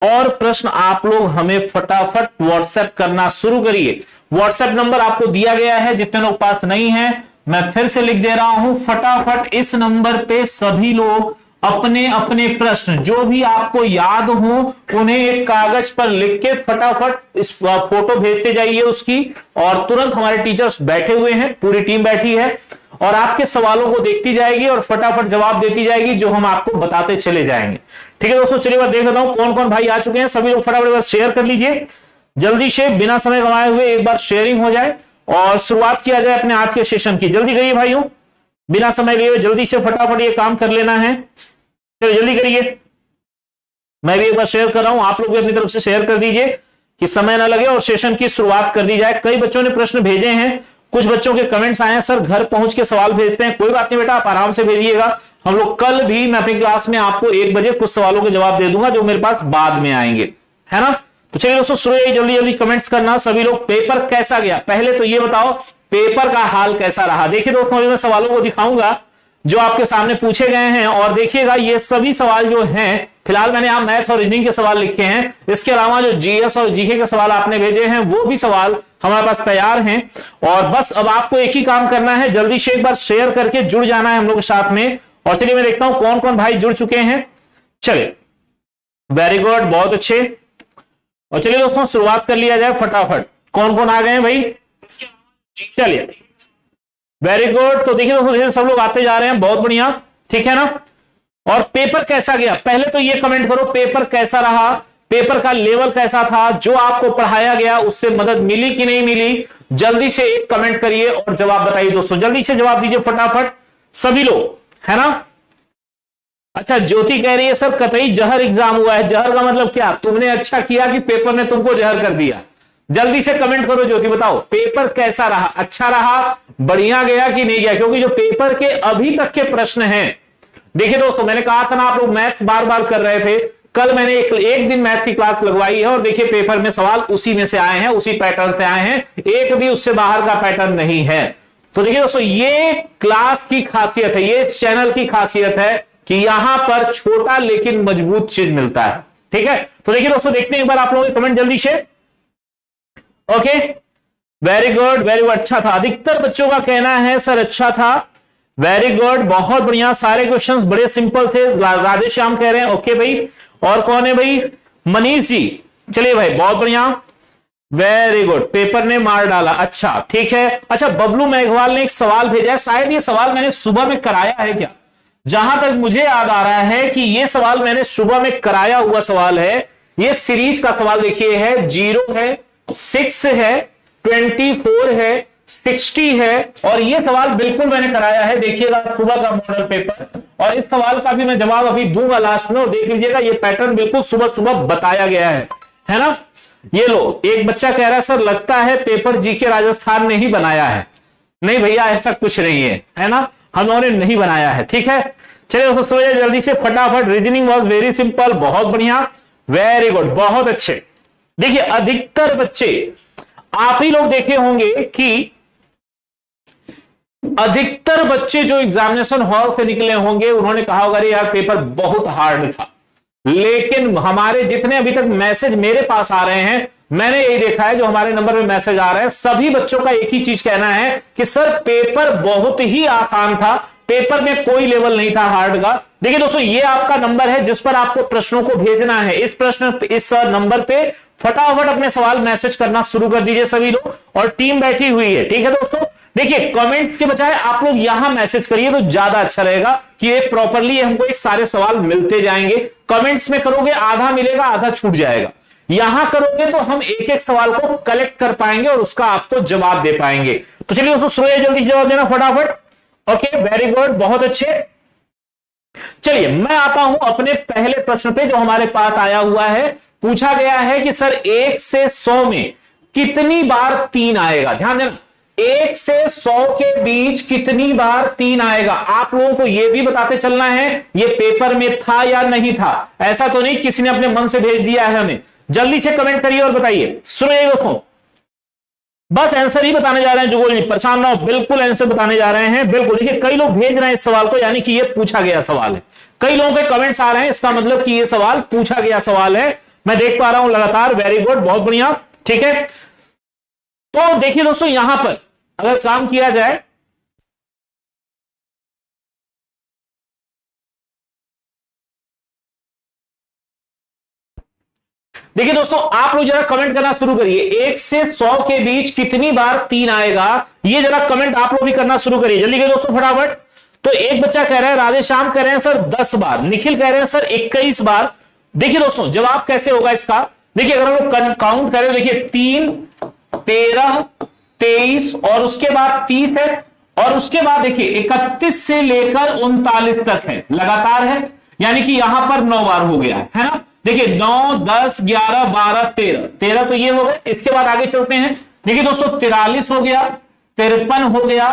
और प्रश्न आप लोग हमें फटाफट व्हाट्सएप करना शुरू करिए। व्हाट्सएप नंबर आपको दिया गया है, जितने लोग पास नहीं है मैं फिर से लिख दे रहा हूं, फटाफट इस नंबर पे सभी लोग अपने अपने प्रश्न जो भी आपको याद हो उन्हें एक कागज पर लिख के फटाफट इस फोटो भेजते जाइए उसकी, और तुरंत हमारे टीचर्स बैठे हुए हैं, पूरी टीम बैठी है और आपके सवालों को देखती जाएगी और फटाफट जवाब देती जाएगी जो हम आपको बताते चले जाएंगे। ठीक है दोस्तों, चलिए मैं देख लेता हूं कौन कौन भाई आ चुके हैं। सभी लोग फटाफट शेयर कर लीजिए जल्दी से, बिना समय गंवाए हुए एक बार शेयरिंग हो जाए और शुरुआत किया जाए अपने आज के सेशन की। जल्दी करिए भाइयों, बिना समय लिए जल्दी से फटाफट ये काम कर लेना है, चलिए जल्दी करिए। मैं भी एक बार शेयर कर रहा हूं, आप लोग भी अपनी तरफ से शेयर कर दीजिए कि समय ना लगे और सेशन की शुरुआत कर दी जाए। कई बच्चों ने प्रश्न भेजे हैं, कुछ बच्चों के कमेंट्स आए हैं, सर घर पहुंच के सवाल भेजते हैं। कोई बात नहीं बेटा, आप आराम से भेजिएगा। हम लोग कल भी मैं अपनी क्लास में आपको 1 बजे कुछ सवालों के जवाब दे दूंगा जो मेरे पास बाद में आएंगे, है ना। तो चलिए दोस्तों शुरू जल्दी जल्दी कमेंट्स करना सभी लोग। पेपर कैसा गया पहले तो ये बताओ, पेपर का हाल कैसा रहा। देखिए दोस्तों अभी मैं सवालों को दिखाऊंगा जो आपके सामने पूछे गए हैं और देखिएगा ये सभी सवाल जो हैं, फिलहाल मैंने यहां मैथ और रीजनिंग के सवाल लिखे हैं, इसके अलावा जो जीएस और जीके के सवाल आपने भेजे हैं वो भी सवाल हमारे पास तैयार हैं। और बस अब आपको एक ही काम करना है, जल्दी से एक बार शेयर करके जुड़ जाना है हम लोग के साथ में। और चलिए मैं देखता हूं कौन कौन भाई जुड़ चुके हैं। चलिए वेरी गुड, बहुत अच्छे। और चलिए दोस्तों शुरुआत कर लिया जाए फटाफट। कौन कौन आ गए हैं भाई, चलिए वेरी गुड। तो देखिए दोस्तों सब लोग आते जा रहे हैं, बहुत बढ़िया, ठीक है ना। और पेपर कैसा गया पहले तो ये कमेंट करो, पेपर कैसा रहा, पेपर का लेवल कैसा था, जो आपको पढ़ाया गया उससे मदद मिली कि नहीं मिली। जल्दी से एक कमेंट करिए और जवाब बताइए दोस्तों, जल्दी से जवाब दीजिए फटाफट सभी लोग, है ना। अच्छा ज्योति कह रही है सर कतई जहर एग्जाम हुआ है। जहर का मतलब क्या, तुमने अच्छा किया कि पेपर ने तुमको जहर कर दिया। जल्दी से कमेंट करो ज्योति, बताओ पेपर कैसा रहा, अच्छा रहा, बढ़िया गया कि नहीं गया। क्योंकि जो पेपर के अभी तक के प्रश्न हैं, देखिए दोस्तों मैंने कहा था ना आप लोग मैथ्स बार बार कर रहे थे, कल मैंने एक दिन मैथ की क्लास लगवाई है और देखिए पेपर में सवाल उसी में से आए हैं, उसी पैटर्न से आए हैं, एक भी उससे बाहर का पैटर्न नहीं है। तो देखिए दोस्तों ये क्लास की खासियत है, ये चैनल की खासियत है कि यहां पर छोटा लेकिन मजबूत चीज मिलता है, ठीक है। तो देखिए दोस्तों देखते हैं एक बार आप लोगों के कमेंट जल्दी से। Okay very good very good, अच्छा था। अधिकतर बच्चों का कहना है सर अच्छा था, वेरी गुड, बहुत बढ़िया। सारे क्वेश्चंस बड़े सिंपल थे, राधेश्याम कह रहे हैं ओके भाई। और कौन है भाई, मनीष जी, चलिए भाई बहुत बढ़िया, वेरी गुड, पेपर ने मार डाला, अच्छा ठीक है। अच्छा बबलू मेघवाल ने एक सवाल भेजा है, शायद ये सवाल मैंने सुबह में कराया है क्या, जहां तक मुझे याद आ रहा है कि ये सवाल मैंने सुबह में कराया हुआ सवाल है। ये सीरीज का सवाल देखिए है, 0 है, 6 है, 24 है, 60 है और ये सवाल बिल्कुल मैंने कराया है, देखिएगा सुबह का मॉडल पेपर। और इस सवाल का भी मैं जवाब अभी दूंगा लास्ट में और देख लीजिएगा, ये पैटर्न बिल्कुल सुबह सुबह बताया गया है ना। ये लो एक बच्चा कह रहा है सर लगता है पेपर जीके राजस्थान ने ही बनाया है। नहीं भैया ऐसा कुछ नहीं है ना, हम लोगों ने नहीं बनाया है, ठीक है। चलिए दोस्तों सो जाए जल्दी से फटाफट। रीजनिंग वाज वेरी सिंपल, बहुत बढ़िया, वेरी गुड, बहुत अच्छे। देखिए अधिकतर बच्चे आप ही लोग देखे होंगे कि अधिकतर बच्चे जो एग्जामिनेशन हॉल से निकले होंगे उन्होंने कहा होगा अरे यार पेपर बहुत हार्ड था। लेकिन हमारे जितने अभी तक मैसेज मेरे पास आ रहे हैं, मैंने यही देखा है जो हमारे नंबर पे मैसेज आ रहे हैं, सभी बच्चों का एक ही चीज कहना है कि सर पेपर बहुत ही आसान था, पेपर में कोई लेवल नहीं था हार्ड का। देखिए दोस्तों ये आपका नंबर है जिस पर आपको प्रश्नों को भेजना है। इस नंबर पे फटाफट अपने सवाल मैसेज करना शुरू कर दीजिए सभी लोग, और टीम बैठी हुई है, ठीक है दोस्तों। देखिए कमेंट्स के बजाय आप लोग यहां मैसेज करिए तो ज्यादा अच्छा रहेगा कि ये प्रॉपरली हमको एक सारे सवाल मिलते जाएंगे। कमेंट्स में करोगे आधा मिलेगा आधा छूट जाएगा, यहां करोगे तो हम एक एक सवाल को कलेक्ट कर पाएंगे और उसका आपको जवाब दे पाएंगे। तो चलिए दोस्तों सुनिए, जल्दी से जवाब देना फटाफट। ओके वेरी गुड, बहुत अच्छे। चलिए मैं आता हूं अपने पहले प्रश्न पे जो हमारे पास आया हुआ है। पूछा गया है कि सर 1 से 100 में कितनी बार 3 आएगा। ध्यान देना, 1 से 100 के बीच कितनी बार 3 आएगा। आप लोगों को यह भी बताते चलना है ये पेपर में था या नहीं था, ऐसा तो नहीं किसी ने अपने मन से भेज दिया है हमें। जल्दी से कमेंट करिए और बताइए। सुनिए दोस्तों, बस आंसर ही बताने जा रहे हैं, जुगल जी परेशान ना हो, बिल्कुल आंसर बताने जा रहे हैं, बिल्कुल। देखिए कई लोग भेज रहे हैं इस सवाल को, यानी कि ये पूछा गया सवाल है। कई लोगों के कमेंट्स आ रहे हैं, इसका मतलब कि ये सवाल पूछा गया सवाल है। मैं देख पा रहा हूं लगातार, वेरी गुड, बहुत बढ़िया, ठीक है। तो देखिए दोस्तों यहां पर अगर काम किया जाए, देखिए दोस्तों आप लोग जरा कमेंट करना शुरू करिए, 1 से 100 के बीच कितनी बार 3 आएगा, ये जरा कमेंट आप लोग भी करना शुरू करिए, जल्दी करिए दोस्तों फटाफट। तो एक बच्चा कह रहा है, राधेश्याम कह रहे हैं सर 10 बार, निखिल कह रहे हैं सर 21 बार। देखिए दोस्तों जवाब कैसे होगा इसका, देखिए अगर हम लोग काउंट करें, देखिए 3, 13, 23 और उसके बाद 30 है, और उसके बाद देखिए 31 से लेकर 39 तक है, लगातार है, यानी कि यहां पर 9 बार हो गया है ना। देखिए 9, 10, 11, 12, 13, 13 तो ये हो गए। इसके बाद आगे चलते हैं, देखिए दोस्तों 43 हो गया, 53 हो गया,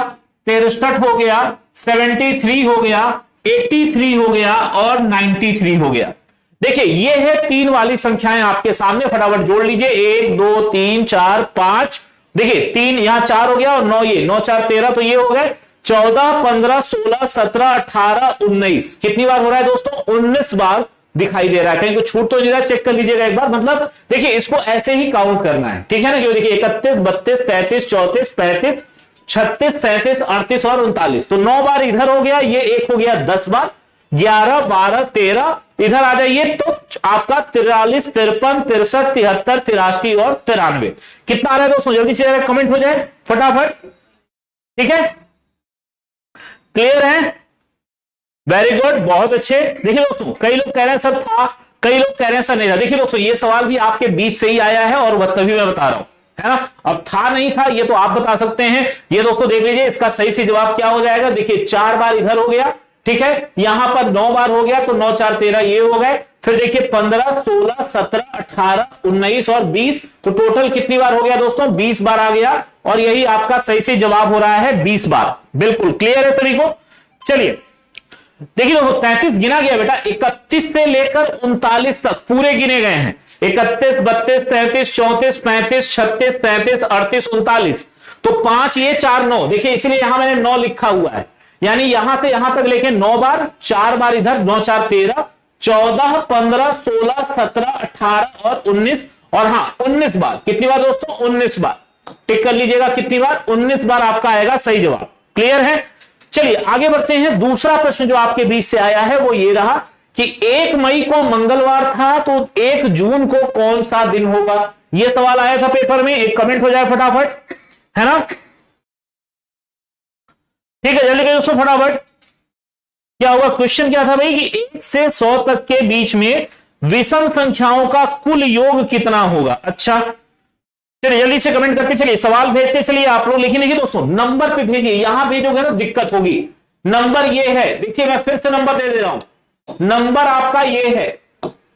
63 हो गया, 73 हो गया, 83 हो गया और 93 हो गया। देखिए ये है 3 वाली संख्याएं आपके सामने, फटाफट जोड़ लीजिए, 1, 2, 3, 4, 5, देखिए 3 यहां 4 हो गया और 9 ये, 9, 4, 13 तो ये हो गए, 14, 15, 16, 17, 18, 19, कितनी बार हो रहा है दोस्तों, 19 बार दिखाई दे रहा है। कहीं को छूट तो नहीं रहा, चेक कर लीजिएगा एक बार, मतलब देखिए इसको ऐसे ही काउंट करना है, ठीक है ना। क्यों, देखिए 31, 32, 33, 34, 35, 36, 37, 38 और 39, तो 9 बार इधर हो गया, ये एक हो गया 10 बार, 11, 12, 13 इधर आ जाइए, तो आपका 43, 53, 63, 73, 83 और 93 कितना आ रहा है दोस्तों, जल्दी से कमेंट हो जाए फटाफट, ठीक है, क्लियर है, वेरी गुड, बहुत अच्छे। देखिए दोस्तों कई लोग कह रहे हैं सर था, कई लोग कह रहे हैं सर नहीं था। देखिए दोस्तों ये सवाल भी आपके बीच से ही आया है और वह तभी मैं बता रहा हूं, है ना। अब था नहीं था ये तो आप बता सकते हैं, ये दोस्तों देख लीजिए इसका सही से जवाब क्या हो जाएगा। देखिए 4 बार इधर हो गया, ठीक है, यहां पर 9 बार हो गया, तो 9, 4, 13 ये हो गए, फिर देखिए 15, 16, 17, 18, 19 और 20, तो टोटल कितनी बार हो गया दोस्तों, 20 बार आ गया, और यही आपका सही से जवाब हो रहा है 20 बार। बिल्कुल क्लियर है सभी को। चलिए देखिए दोस्तों 33 गिना गया बेटा, 31 से लेकर 39 तक पूरे गिने गए हैं, 31, 32, 33, 34, 35, 36, 37, 38, 39, तो 5 ये 4, 9, देखिए इसीलिए यहां मैंने 9 लिखा हुआ है, यानी यहां से यहां तक लेके 9 बार, 4 बार इधर, 9, 4, 13, 14, 15, 16, 17, 18 और 19, और हाँ 19 बार, कितनी बार दोस्तों, 19 बार, टिक कर लीजिएगा कितनी बार, 19 बार आपका आएगा सही जवाब। क्लियर है, चलिए आगे बढ़ते हैं। दूसरा प्रश्न जो आपके बीच से आया है वो ये रहा कि 1 मई को मंगलवार था, तो 1 जून को कौन सा दिन होगा, ये सवाल आया था पेपर में, एक कमेंट हो जाए फटाफट, है ना, ठीक है, जल्दी करिए दोस्तों फटाफट। क्या होगा, क्वेश्चन क्या था भाई कि 1 से 100 तक के बीच में विषम संख्याओं का कुल योग कितना होगा। अच्छा चलिए जल्दी से कमेंट करके चलिए, सवाल भेजते चलिए, आप लोग लिखिए दोस्तों, नंबर पे भेजिए, यहां भेजोगे ना दिक्कत होगी। नंबर ये है, देखिए मैं फिर से नंबर दे रहा हूं, नंबर आपका ये है,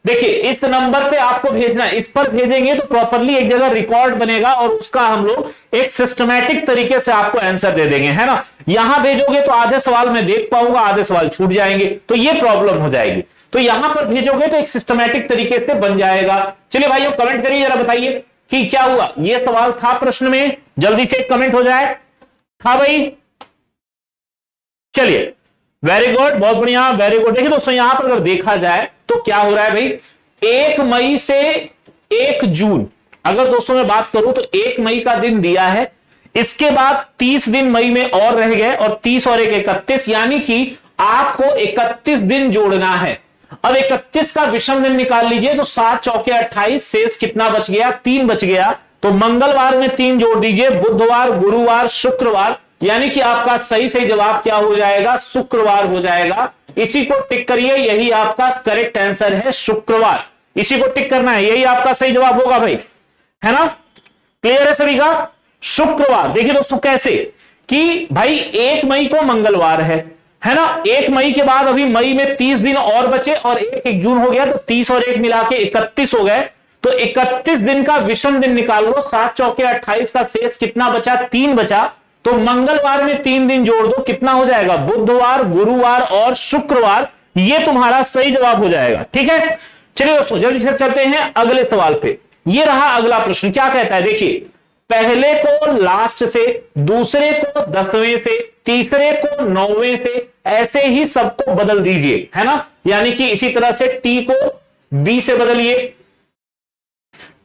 देखिए इस नंबर पे आपको भेजना है, इस पर भेजेंगे तो प्रॉपरली एक जगह रिकॉर्ड बनेगा और उसका हम लोग एक सिस्टमैटिक तरीके से आपको आंसर दे देंगे, है ना। यहां भेजोगे तो आधे सवाल मैं देख पाऊंगा, आधे सवाल छूट जाएंगे, तो ये प्रॉब्लम हो जाएगी। तो यहां पर भेजोगे तो एक सिस्टमैटिक तरीके से बन जाएगा। चलिए भाइयों कमेंट करिए जरा, बताइए कि क्या हुआ, ये सवाल था प्रश्न में, जल्दी से एक कमेंट हो जाए, था भाई, चलिए वेरी गुड, बहुत बढ़िया, वेरी गुड। देखिए दोस्तों यहां पर अगर देखा जाए तो क्या हो रहा है भाई, 1 मई से 1 जून, अगर दोस्तों मैं बात करूं तो 1 मई का दिन दिया है, इसके बाद 30 दिन मई में और रह गए, और 30 और 1 31, यानी कि आपको 31 दिन जोड़ना है। अब 31 का विषम दिन निकाल लीजिए, तो 7 चौके 28, शेष कितना बच गया, 3 बच गया, तो मंगलवार में 3 जोड़ दीजिए, बुधवार, गुरुवार, शुक्रवार, यानी कि आपका सही जवाब क्या हो जाएगा, शुक्रवार हो जाएगा। इसी को टिक करिए, यही आपका करेक्ट आंसर है, शुक्रवार, इसी को टिक करना है, यही आपका सही जवाब होगा भाई, है ना। क्लियर है सभी का, शुक्रवार। देखिए दोस्तों कैसे कि भाई 1 मई को मंगलवार है ना, 1 मई के बाद अभी मई में 30 दिन और बचे, और 1 जून हो गया, तो 30 और 1 मिला के 31 हो गए, तो 31 दिन का विषम दिन निकाल लो, 7 चौके 28 का शेष कितना बचा, 3 बचा, तो मंगलवार में 3 दिन जोड़ दो, कितना हो जाएगा, बुधवार, गुरुवार और शुक्रवार, ये तुम्हारा सही जवाब हो जाएगा। ठीक है, चलिए दोस्तों जल्दी से चलते हैं अगले सवाल पे। ये रहा अगला प्रश्न, क्या कहता है, देखिए पहले को लास्ट से, दूसरे को 10वें से, तीसरे को 9वें से, ऐसे ही सबको बदल दीजिए, है ना, यानी कि इसी तरह से टी को बी से बदलिए,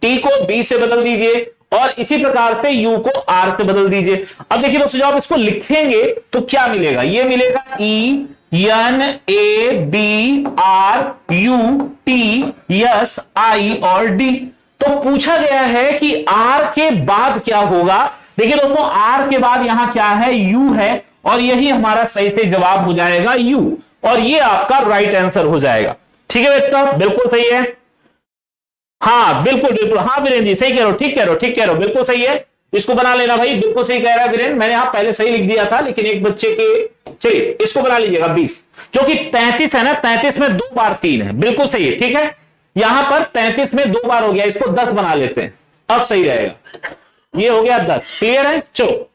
टी को बी से बदल दीजिए और इसी प्रकार से यू को आर से बदल दीजिए। अब देखिए दोस्तों, जब आप इसको लिखेंगे तो क्या मिलेगा, ये मिलेगा E N A B R U T S I और डी। तो पूछा गया है कि आर के बाद क्या होगा। देखिए दोस्तों, आर के बाद यहां क्या है, यू है, और यही हमारा सही से जवाब हो जाएगा यू, और ये आपका राइट आंसर हो जाएगा। ठीक है बेटा, बिल्कुल सही है। हाँ बिल्कुल बिल्कुल, हाँ वीरेंद्र जी सही कह रहे हो, ठीक कह रहे हो, ठीक कह रहे हो, बिल्कुल सही है। इसको बना लेना भाई, बिल्कुल सही कह रहा है वीरेंद्र, मैंने यहां पहले सही लिख दिया था लेकिन एक बच्चे के, चलिए इसको बना लीजिएगा 20, क्योंकि 33 है ना, 33 में 2 बार 3 है, बिल्कुल सही है। ठीक है, यहां पर 33 में 2 बार हो गया, इसको 10 बना लेते हैं, अब सही रहेगा। ये हो गया 10, क्लियर है। चलो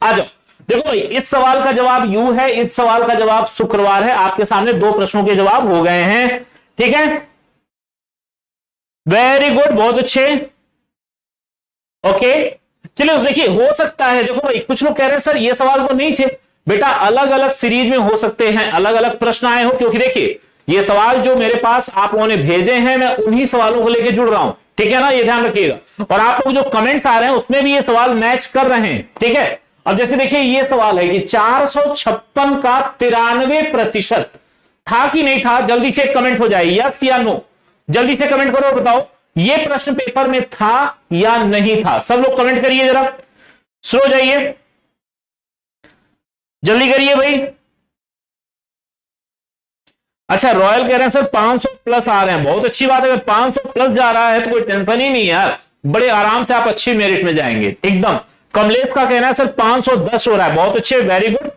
आ जाओ, देखो भाई इस सवाल का जवाब यू है, इस सवाल का जवाब शुक्रवार है। आपके सामने 2 प्रश्नों के जवाब हो गए हैं। ठीक है, वेरी गुड, बहुत अच्छे। ओके चलिए, देखिए हो सकता है, देखो भाई कुछ लोग कह रहे हैं सर ये सवाल तो नहीं थे बेटा, अलग अलग सीरीज में हो सकते हैं, अलग अलग प्रश्न आए हो, क्योंकि देखिए ये सवाल जो मेरे पास आप लोगों ने भेजे हैं, मैं उन्हीं सवालों को लेकर जुड़ रहा हूं। ठीक है ना, ये ध्यान रखिएगा। और आप लोग जो कमेंट्स आ रहे हैं उसमें भी ये सवाल मैच कर रहे हैं। ठीक है, अब जैसे देखिए ये सवाल है कि 456 का 93% था कि नहीं था, जल्दी से कमेंट हो जाए, यस या नो, जल्दी से कमेंट करो, बताओ ये प्रश्न पेपर में था या नहीं था। सब लोग कमेंट करिए, जरा स्लो जाइए, जल्दी करिए भाई। अच्छा रॉयल कह रहे हैं सर 500 प्लस आ रहे हैं, बहुत अच्छी बात है। अगर 500 प्लस जा रहा है तो कोई टेंशन ही नहीं है यार, बड़े आराम से आप अच्छी मेरिट में जाएंगे एकदम। कमलेश का कहना है सर 510 हो रहा है, बहुत अच्छे, वेरी गुड,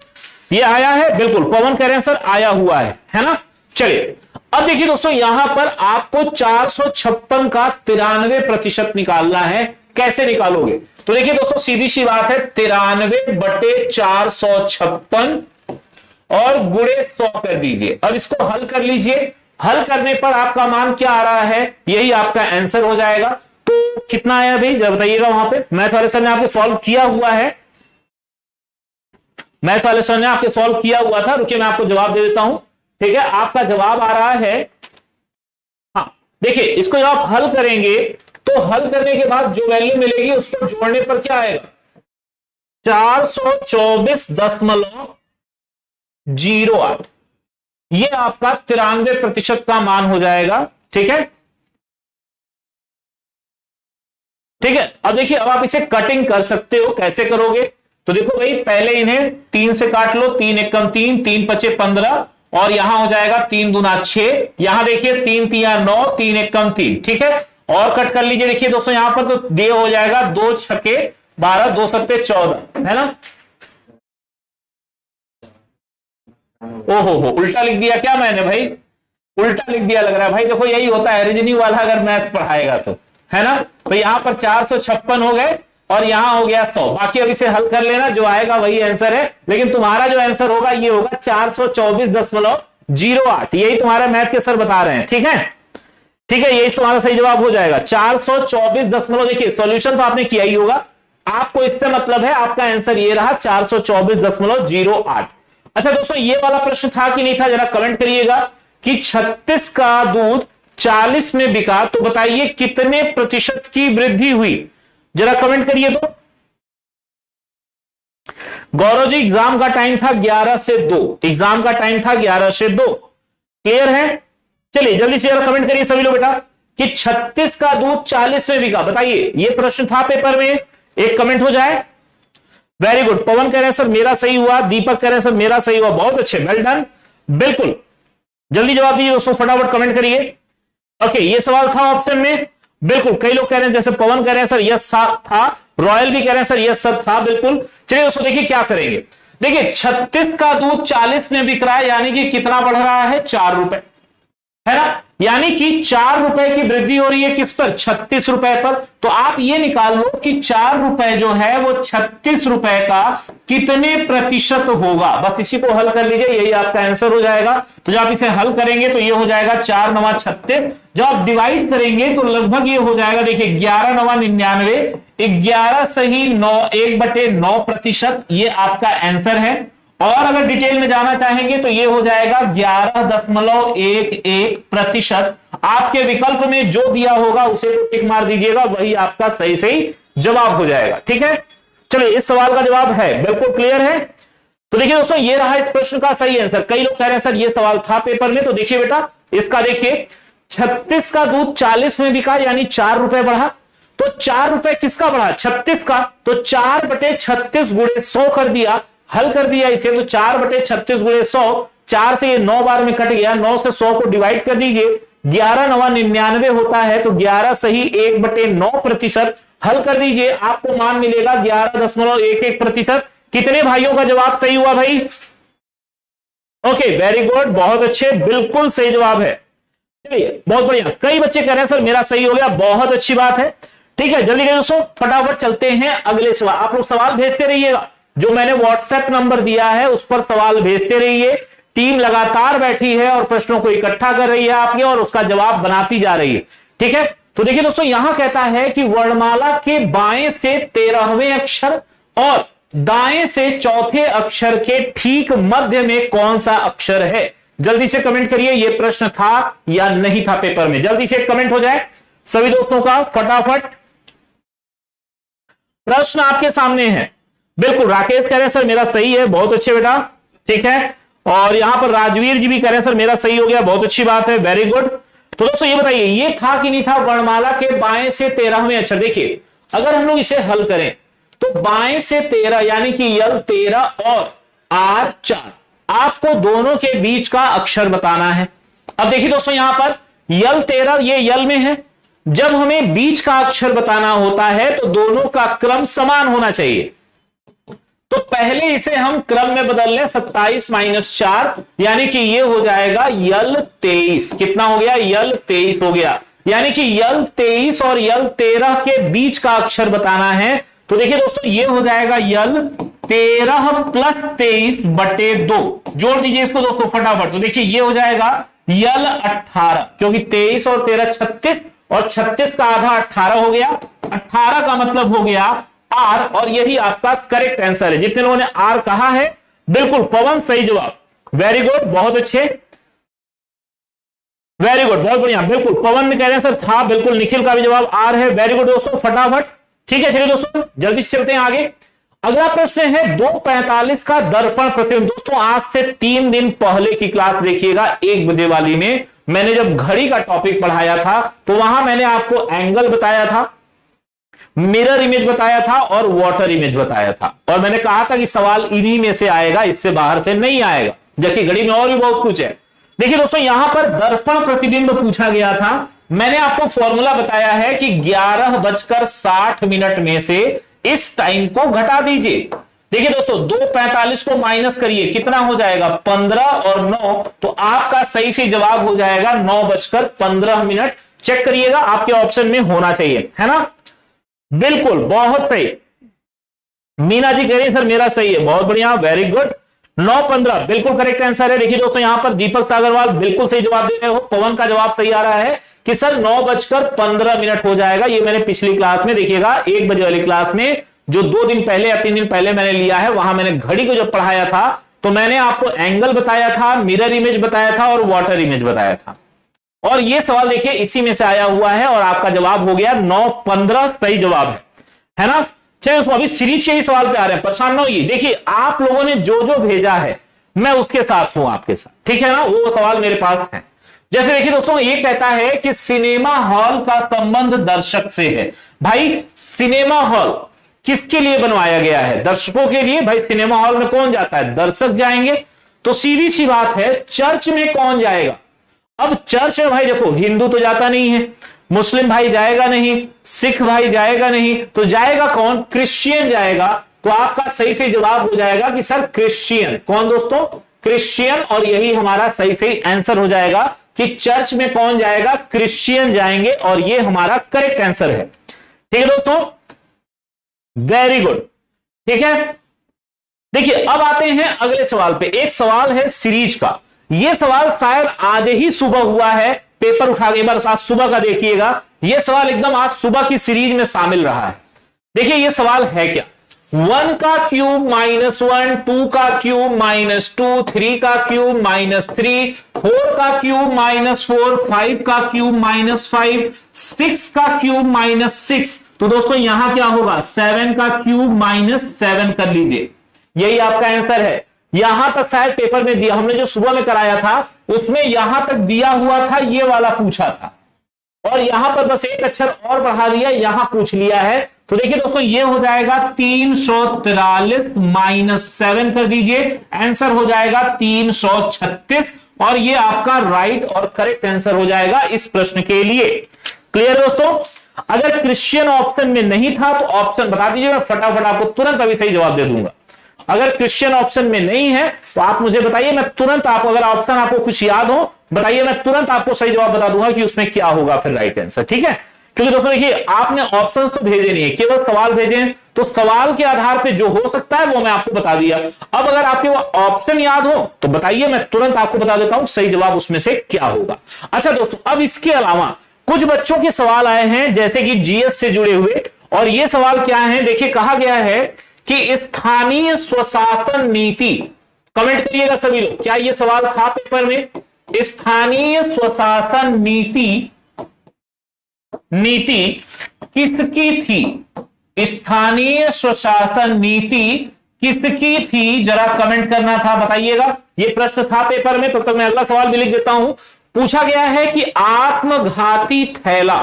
ये आया है बिल्कुल। पवन कह रहे हैं सर आया हुआ है ना। चलिए अब देखिए दोस्तों, यहां पर आपको 456 का 93% निकालना है। कैसे निकालोगे, तो देखिए दोस्तों सीधी सी बात है, 93/456 और गुणे 100 कर दीजिए। अब इसको हल कर लीजिए, हल करने पर आपका मान क्या आ रहा है, यही आपका आंसर हो जाएगा। तो कितना आया भाई जरा बताइएगा, वहां पे मैथ वाले सर ने आपको सॉल्व किया हुआ है, मैथ वाले सर ने आपके सॉल्व किया हुआ था। रुकिए मैं आपको जवाब दे देता हूं। ठीक है, आपका जवाब आ रहा है, हाँ देखिए इसको जब आप हल करेंगे तो हल करने के बाद जो वैल्यू मिलेगी उसको जोड़ने पर क्या आएगा, 424.08, ये आपका 93% का मान हो जाएगा। ठीक है, ठीक है। अब देखिए, अब आप इसे कटिंग कर सकते हो, कैसे करोगे, तो देखो भाई पहले इन्हें 3 से काट लो, 3 एकम 3, 3 पचे 15, और यहां हो जाएगा 3 दूना 6, यहां देखिए 3 तिया 9, 3 एकम 3। ठीक है, और कट कर लीजिए, देखिए दोस्तों यहां पर तो दे हो जाएगा 2 छके 12, 2 सत्ते 14, है ना। ओहो हो, उल्टा लिख दिया क्या मैंने भाई, उल्टा लिख दिया लग रहा है भाई। देखो यही होता है रीजनिंग वाला अगर मैथ्स पढ़ाएगा तो, है ना। तो यहां पर 456 हो गए और यहां हो गया 100, बाकी अब इसे हल कर लेना, जो आएगा वही आंसर है। लेकिन तुम्हारा जो आंसर होगा ये होगा 424.08, यही तुम्हारा मैथ के सर बता रहे हैं। ठीक है, ठीक है, यही तुम्हारा सही जवाब हो जाएगा 424. देखिए सॉल्यूशन तो आपने किया ही होगा, आपको इससे मतलब है, आपका आंसर ये रहा 424.08। अच्छा दोस्तों, ये वाला प्रश्न था कि नहीं था, जरा कमेंट करिएगा कि 36 का दूध 40 में बिका, तो बताइए कितने प्रतिशत की वृद्धि हुई, जरा कमेंट करिए। तो गौरव जी एग्जाम का टाइम था 11 से 2, एग्जाम का टाइम था 11 से 2, क्लियर है। चलिए जल्दी से जरा कमेंट करिए सभी लोग बेटा कि 36 का दूध 40 में बिका, बताइए ये प्रश्न था पेपर में, एक कमेंट हो जाए। वेरी गुड, पवन कह रहे हैं सर मेरा सही हुआ, दीपक कह रहे हैं सर मेरा सही हुआ, बहुत अच्छे, वेल डन, बिल्कुल जल्दी जवाब दीजिए दोस्तों, फटाफट कमेंट करिए। ओके, ये सवाल था ऑप्शन में, बिल्कुल कई लोग कह रहे हैं, जैसे पवन कह रहे हैं सर यस था, रॉयल भी कह रहे हैं सर यस सर था, बिल्कुल। चलिए दोस्तों देखिए क्या करेंगे, देखिए 36 का दूध 40 में बिक रहा है, यानी कि कितना बढ़ रहा है, 4 रुपए, है ना, यानी कि 4 रुपए की वृद्धि हो रही है किस पर, 36 रुपए पर। तो आप ये निकाल लो कि 4 रुपए जो है वो 36 रुपए का कितने प्रतिशत होगा, बस इसी को हल कर लीजिए, यही आपका आंसर हो जाएगा। तो जब आप इसे हल करेंगे तो ये हो जाएगा 4 9 36, जब आप डिवाइड करेंगे तो लगभग ये हो जाएगा, देखिए 11 9 99, 11 सही 9 1/9%, ये आपका आंसर है। और अगर डिटेल में जाना चाहेंगे तो ये हो जाएगा 11.11%। आपके विकल्प में जो दिया होगा उसे तो टिक मार दीजिएगा, वही आपका सही सही जवाब हो जाएगा। ठीक है, चलिए इस सवाल का जवाब है, बिल्कुल क्लियर है। तो देखिए दोस्तों, ये रहा इस प्रश्न का सही आंसर। कई लोग कह रहे हैं सर ये सवाल था पेपर में, तो देखिए बेटा इसका देखिए 36 का दूध 40 में बिका, यानी 4 रुपए बढ़ा। तो 4 रुपए किसका बढ़ा? 36 का। तो 4/36 गुणे 100 कर दिया, हल कर दिया इसे। तो 4/36 गुणे 100, 4 से ये 9 बार में कट गया, 9 से 100 को डिवाइड कर दीजिए, 11×9 = 99 होता है। तो 11 सही 1/9%। हल कर दीजिए, आपको मान मिलेगा 11.11%। कितने भाइयों का जवाब सही हुआ भाई? ओके, वेरी गुड, बहुत अच्छे, बिल्कुल सही जवाब है। चलिए बहुत बढ़िया। कई बच्चे कह रहे हैं सर मेरा सही हो गया, बहुत अच्छी बात है। ठीक है, जल्दी दोस्तों फटाफट चलते हैं अगले सवाल। आप लोग सवाल भेजते रहिएगा, जो मैंने व्हाट्सएप नंबर दिया है उस पर सवाल भेजते रहिए। टीम लगातार बैठी है और प्रश्नों को इकट्ठा कर रही है आपके, और उसका जवाब बनाती जा रही है। ठीक है, तो देखिए दोस्तों यहां कहता है कि वर्णमाला के बाएं से 13वें अक्षर और दाएं से चौथे अक्षर के ठीक मध्य में कौन सा अक्षर है? जल्दी से कमेंट करिए, यह प्रश्न था या नहीं था पेपर में। जल्दी से कमेंट हो जाए सभी दोस्तों का फटाफट। प्रश्न आपके सामने है। बिल्कुल, राकेश कह रहे हैं सर मेरा सही है, बहुत अच्छे बेटा। ठीक है, और यहां पर राजवीर जी भी कह रहे हैं सर मेरा सही हो गया, बहुत अच्छी बात है, वेरी गुड। तो दोस्तों ये बताइए ये था कि नहीं था? वर्णमाला के बाएं से 13वें अक्षर। देखिए अगर हम लोग इसे हल करें तो बाएं से 13 यानी कि यल 13 और आर 4, आपको दोनों के बीच का अक्षर बताना है। अब देखिए दोस्तों यहां पर यल 13 ये यल में है, जब हमें बीच का अक्षर बताना होता है तो दोनों का क्रम समान होना चाहिए। तो पहले इसे हम क्रम में बदल लें, 27 - 4 यानी कि ये हो जाएगा यल 23। कितना हो गया? यल 23 हो गया। यानी कि यल 23 और यल 13 के बीच का अक्षर बताना है। तो देखिए दोस्तों ये हो जाएगा यल 13 + 23/2। जोड़ दीजिए इसको दोस्तों फटाफट। तो देखिए ये हो जाएगा यल 18, क्योंकि 23 और 13 36, और 36 का आधा 18 हो गया। 18 का मतलब हो गया आर, और यही आपका करेक्ट आंसर है। जितने लोगों ने आर कहा है, बिल्कुल पवन सही जवाब, वेरी गुड, बहुत अच्छे, वेरी गुड, बहुत बढ़िया। बिल्कुल पवन में कह रहे हैं सर था, बिल्कुल निखिल का भी जवाब आर है, वेरी गुड दोस्तों फटाफट। ठीक है, चलिए दोस्तों जल्दी से चलते हैं आगे। अगला प्रश्न है 2:45 का दर्पण प्रतिबिंब। दोस्तों आज से 3 दिन पहले की क्लास देखिएगा, 1 बजे वाली में मैंने जब घड़ी का टॉपिक पढ़ाया था तो वहां मैंने आपको एंगल बताया था, मिरर इमेज बताया था और वाटर इमेज बताया था, और मैंने कहा था कि सवाल इन्हीं में से आएगा, इससे बाहर से नहीं आएगा, जबकि घड़ी में और भी बहुत कुछ है। देखिए दोस्तों यहां पर दर्पण प्रतिबिंब पूछा गया था। मैंने आपको फॉर्मूला बताया है कि 11:60 में से इस टाइम को घटा दीजिए। देखिए दोस्तों 2:45 को माइनस करिए, कितना हो जाएगा? 15 और 9, तो आपका सही से जवाब हो जाएगा 9:15। चेक करिएगा, आपके ऑप्शन में होना चाहिए, है ना? बिल्कुल, बहुत सही। मीना जी कह रही है सर मेरा सही है, बहुत बढ़िया, वेरी गुड। 9:15 बिल्कुल करेक्ट आंसर है। देखिए दोस्तों यहां पर दीपक सागरवाल बिल्कुल सही जवाब दे रहे हो। पवन का जवाब सही आ रहा है कि सर 9:15 हो जाएगा। ये मैंने पिछली क्लास में, देखिएगा 1 बजे वाली क्लास में, जो 2 दिन पहले या 3 दिन पहले मैंने लिया है, वहां मैंने घड़ी को जब पढ़ाया था तो मैंने आपको एंगल बताया था, मिरर इमेज बताया था और वाटर इमेज बताया था। और ये सवाल देखिए इसी में से आया हुआ है, और आपका जवाब हो गया 9:15 सही जवाब है ना? चलिए उसको अभी सीरीज के ही सवाल पे आ रहे हैं, परेशान ना होइए। देखिए आप लोगों ने जो जो भेजा है मैं उसके साथ हूं, आपके साथ, ठीक है ना? वो सवाल मेरे पास है। जैसे देखिए दोस्तों ये कहता है कि सिनेमा हॉल का संबंध दर्शक से है। भाई सिनेमा हॉल किसके लिए बनवाया गया है? दर्शकों के लिए। भाई सिनेमा हॉल में कौन जाता है? दर्शक जाएंगे। तो सीधी सी बात है, चर्च में कौन जाएगा? अब चर्च में भाई देखो हिंदू तो जाता नहीं है, मुस्लिम भाई जाएगा नहीं, सिख भाई जाएगा नहीं, तो जाएगा कौन? क्रिश्चियन जाएगा। तो आपका सही से जवाब हो जाएगा कि सर क्रिश्चियन। कौन दोस्तों? क्रिश्चियन। और यही हमारा सही सही आंसर हो जाएगा कि चर्च में कौन जाएगा? क्रिश्चियन जाएंगे, और ये हमारा करेक्ट आंसर है। ठीक है दोस्तों, वेरी गुड। ठीक है, देखिए अब आते हैं अगले सवाल पे। एक सवाल है सीरीज का। यह सवाल शायद आज ही सुबह हुआ है, पेपर उठा के एक बार आज सुबह का देखिएगा। यह सवाल एकदम आज सुबह की सीरीज में शामिल रहा है। देखिए यह सवाल है क्या? 1 का क्यूब -1, 2 का क्यूब -2, 3 का क्यूब -3, 4 का क्यूब -4, 5 का क्यूब -5, 6 का क्यूब -6। तो दोस्तों यहां क्या होगा, 7 का क्यूब -7 कर लीजिए, यही आपका आंसर है। यहां तक शायद पेपर में दिया, हमने जो सुबह में कराया था उसमें यहां तक दिया हुआ था, ये वाला पूछा था, और यहां पर बस एक अक्षर और बढ़ा दिया, यहां पूछ लिया है। तो देखिए दोस्तों ये हो जाएगा 343 -7 कर दीजिए, आंसर हो जाएगा 336, और ये आपका राइट और करेक्ट आंसर हो जाएगा इस प्रश्न के लिए। क्लियर दोस्तों? अगर क्रिश्चियन ऑप्शन में नहीं था तो ऑप्शन बता दीजिए, मैं फटाफट आपको तुरंत अभी सही जवाब दे दूंगा। अगर क्रिश्चियन ऑप्शन में नहीं है तो आप मुझे बताइए, मैं तुरंत आपको, अगर ऑप्शन आपको कुछ याद हो बताइए, मैं तुरंत आपको सही जवाब बता दूंगा कि उसमें क्या होगा फिर राइट आंसर। ठीक है? क्योंकि दोस्तों देखिए, आपने ऑप्शंस तो भेजे नहीं है, केवल सवाल भेजे हैं, तो सवाल के आधार पे जो हो सकता है वो मैं आपको बता दिया। अब अगर आपके वो ऑप्शन याद हो तो बताइए, मैं तुरंत आपको बता देता हूं सही जवाब उसमें से क्या होगा। अच्छा दोस्तों, अब इसके अलावा कुछ बच्चों के सवाल आए हैं जैसे कि जीएस से जुड़े हुए, और ये सवाल क्या है, देखिए कहा गया है कि स्थानीय स्वशासन नीति, कमेंट करिएगा सभी लोग, क्या ये सवाल था पेपर में? स्थानीय स्वशासन नीति किसकी थी? स्थानीय स्वशासन नीति किसकी थी, जरा कमेंट करना था, बताइएगा। ये प्रश्न था पेपर में, तब तक मैं अगला सवाल भी लिख देता हूं। पूछा गया है कि आत्मघाती थैला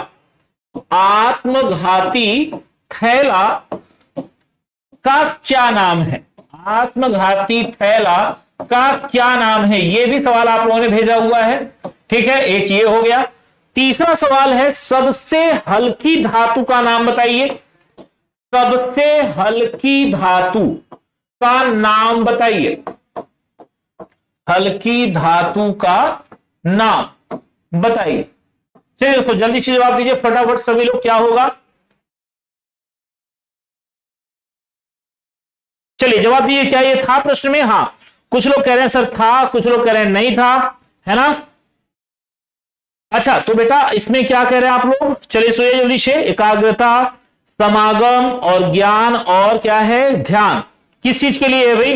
का क्या नाम है? आत्मघाती थैला का क्या नाम है? यह भी सवाल आप लोगों ने भेजा हुआ है। ठीक है, एक ये हो गया। तीसरा सवाल है, सबसे हल्की धातु का नाम बताइए। सबसे हल्की धातु का नाम बताइए। हल्की धातु का नाम बताइए। चलिए दोस्तों जल्दी से जवाब दीजिए फटाफट सभी लोग, क्या होगा? चलिए जवाब दीजिए, क्या ये था प्रश्न में? हाँ, कुछ लोग कह रहे हैं सर था, कुछ लोग कह रहे हैं नहीं था, है ना? अच्छा, तो बेटा इसमें क्या कह रहे हैं आप लोग? चलिए सुनिए जल्दी से। एकाग्रता, समागम और ज्ञान, और क्या है? ध्यान। किस चीज के लिए है भाई?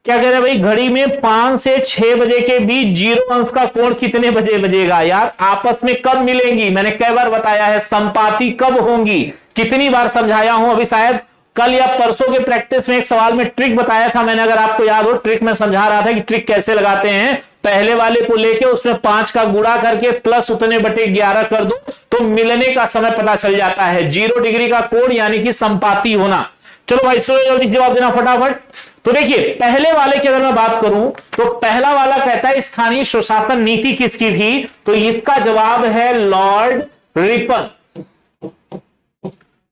क्या कह रहे हैं भाई? घड़ी में 5 से 6 बजे के बीच 0 अंश का कोण कितने बजे बजेगा? यार आपस में कब मिलेंगी? मैंने कई बार बताया है, संपाति कब होंगी, कितनी बार समझाया हूं। अभी शायद कल या परसों के प्रैक्टिस में एक सवाल में ट्रिक बताया था मैंने, अगर आपको याद हो। ट्रिक में समझा रहा था कि ट्रिक कैसे लगाते हैं। पहले वाले को लेके उसमें 5 का गुणा करके प्लस उतने बटे 11 कर दो तो मिलने का समय पता चल जाता है। 0 डिग्री का कोण यानी कि संपाति होना। चलो भाई सुनो, जल्दी जवाब देना फटाफट। तो देखिए पहले वाले की अगर मैं बात करूं तो पहला वाला कहता है स्थानीय स्वशासन नीति किसकी थी, तो इसका जवाब है लॉर्ड रिपन।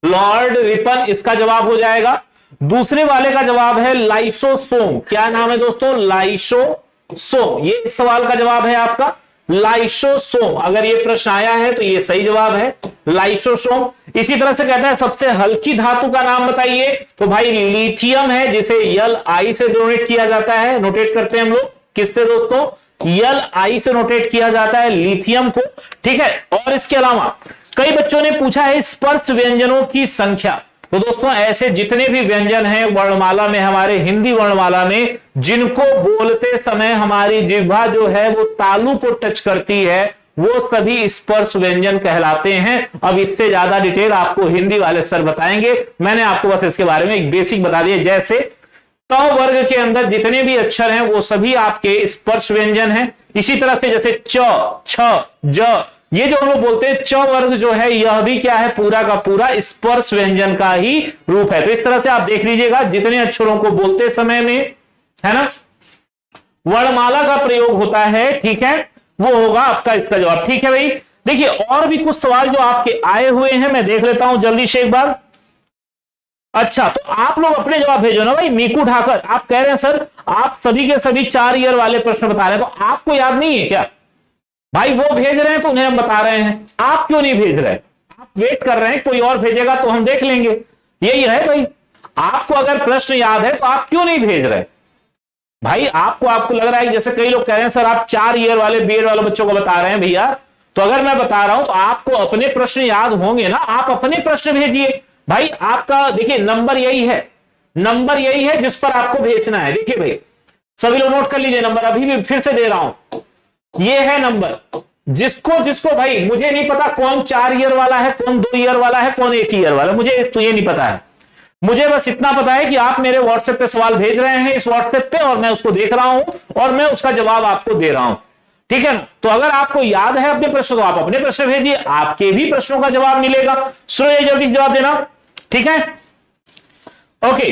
लॉर्ड रिपन इसका जवाब हो जाएगा। दूसरे वाले का जवाब है लाइसोसोम। क्या नाम है दोस्तों? लाइसोसोम। ये इस सवाल का जवाब है आपका लाइसोसोम। अगर ये प्रश्न आया है तो ये सही जवाब है लाइसोसोम। इसी तरह से कहता है सबसे हल्की धातु का नाम बताइए, तो भाई लिथियम है, जिसे Li से डोनेट किया जाता है। नोटेट करते हैं हम लोग किससे दोस्तों? Li से नोटेट किया जाता है लिथियम को। ठीक है, और इसके अलावा कई बच्चों ने पूछा है स्पर्श व्यंजनों की संख्या। तो दोस्तों ऐसे जितने भी व्यंजन हैं वर्णमाला में, हमारे हिंदी वर्णमाला में, जिनको बोलते समय हमारी जिह्वा जो है वो तालु को टच करती है, वो सभी स्पर्श व्यंजन कहलाते हैं। अब इससे ज्यादा डिटेल आपको हिंदी वाले सर बताएंगे, मैंने आपको बस इसके बारे में एक बेसिक बता दिया। जैसे त वर्ग के अंदर जितने भी अक्षर हैं वो सभी आपके स्पर्श व्यंजन हैं। इसी तरह से जैसे च, छ, ज, ये जो हम लोग बोलते हैं च वर्ग जो है, यह भी क्या है? पूरा का पूरा स्पर्श व्यंजन का ही रूप है। तो इस तरह से आप देख लीजिएगा जितने अक्षरों को बोलते समय में, है ना, वर्णमाला का प्रयोग होता है, ठीक है, वो होगा आपका इसका जवाब। ठीक है भाई, देखिए और भी कुछ सवाल जो आपके आए हुए हैं मैं देख लेता हूं जल्दी से एक बार। अच्छा, तो आप लोग अपने जवाब भेजो ना भाई। मीकू ठाकर आप कह रहे हैं सर आप सभी के सभी 4 ईयर वाले प्रश्न बता रहे हैं, तो आपको याद नहीं है क्या? भाई वो भेज रहे हैं तो उन्हें हम बता रहे हैं, आप क्यों नहीं भेज रहे? आप वेट कर रहे हैं, कोई और भेजेगा तो हम देख लेंगे। यही है भाई, आपको अगर प्रश्न याद है तो आप क्यों नहीं भेज रहे? भाई आपको लग रहा है जैसे कई लोग कह रहे हैं सर आप 4 ईयर वाले बीएड वाले बच्चों को बता रहे हैं। भैया तो अगर मैं बता रहा हूं तो आपको अपने प्रश्न याद होंगे ना, आप अपने प्रश्न भेजिए। भाई आपका देखिए नंबर यही है, नंबर यही है जिस पर आपको भेजना है। देखिए भाई सभी लोग नोट कर लीजिए, नंबर अभी भी फिर से दे रहा हूं, ये है नंबर। जिसको जिसको भाई मुझे नहीं पता कौन 4 ईयर वाला है, कौन 2 ईयर वाला है, कौन 1 ईयर वाला, मुझे तो ये नहीं पता है। मुझे बस इतना पता है कि आप मेरे व्हाट्सएप पे सवाल भेज रहे हैं इस व्हाट्सएप पे, और मैं उसको देख रहा हूं और मैं उसका जवाब आपको दे रहा हूं, ठीक है ना। तो अगर आपको याद है अपने प्रश्न तो आप अपने प्रश्न भेजिए, आपके भी प्रश्नों का जवाब मिलेगा। सुनिए जल्दी से जवाब देना, ठीक है, ओके,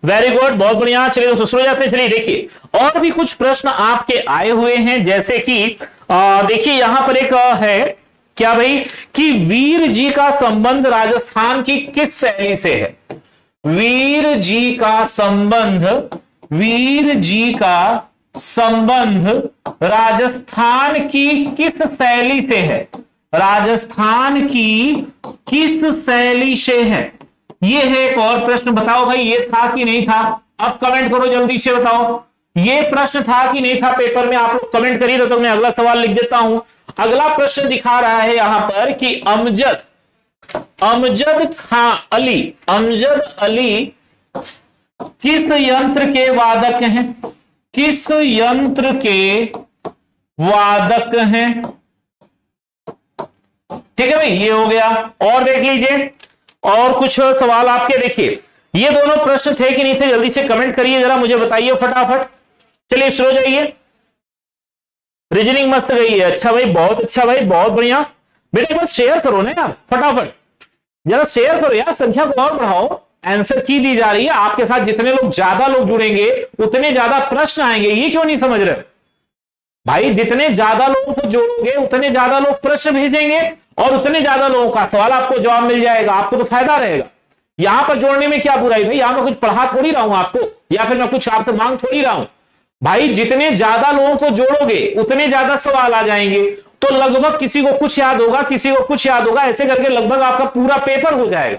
वेरी गुड, बहुत बढ़िया। चलिए दोस्तों शुरू जाते हैं। चलिए देखिए और भी कुछ प्रश्न आपके आए हुए हैं, जैसे कि देखिए यहां पर एक है क्या भाई कि वीर जी का संबंध राजस्थान की किस शैली से है। वीर जी का संबंध, वीर जी का संबंध राजस्थान की किस शैली से है, राजस्थान की किस शैली से है, ये है एक और प्रश्न। बताओ भाई ये था कि नहीं था, अब कमेंट करो जल्दी से बताओ, ये प्रश्न था कि नहीं था पेपर में, आप लोग कमेंट करिए। तो मैं अगला सवाल लिख देता हूं। अगला प्रश्न दिखा रहा है यहां पर कि अमजद खां अली, अमजद अली किस यंत्र के वादक हैं, किस यंत्र के वादक हैं, ठीक है भाई, ये हो गया। और देख लीजिए और कुछ सवाल आपके, देखिए ये दोनों प्रश्न थे कि नहीं थे, जल्दी से कमेंट करिए जरा, मुझे बताइए फटाफट। चलिए शुरू हो जाइए। रीजनिंग मस्त गई है, अच्छा भाई, बहुत अच्छा भाई, बहुत बढ़िया। बेटा एक बार शेयर करो ना यार, फटाफट जरा शेयर करो यार, संख्या को और बढ़ाओ। आंसर की दी जा रही है, आपके साथ जितने लोग ज्यादा लोग जुड़ेंगे उतने ज्यादा प्रश्न आएंगे, ये क्यों नहीं समझ रहे भाई। जितने ज्यादा लोगों को जोड़ोगे उतने ज्यादा लोग प्रश्न भेजेंगे और उतने ज्यादा लोगों का सवाल आपको जवाब मिल जाएगा, आपको तो फायदा रहेगा। यहां पर जोड़ने में क्या बुराई भाई, यहां मैं कुछ पढ़ा थोड़ी रहा हूं आपको, या फिर मैं कुछ आपसे मांग थोड़ी रहा हूं भाई। जितने ज्यादा लोगों को जोड़ोगे उतने ज्यादा सवाल आ जाएंगे, तो लगभग किसी को कुछ याद होगा, किसी को कुछ याद होगा, ऐसे करके लगभग आपका पूरा पेपर हो जाएगा।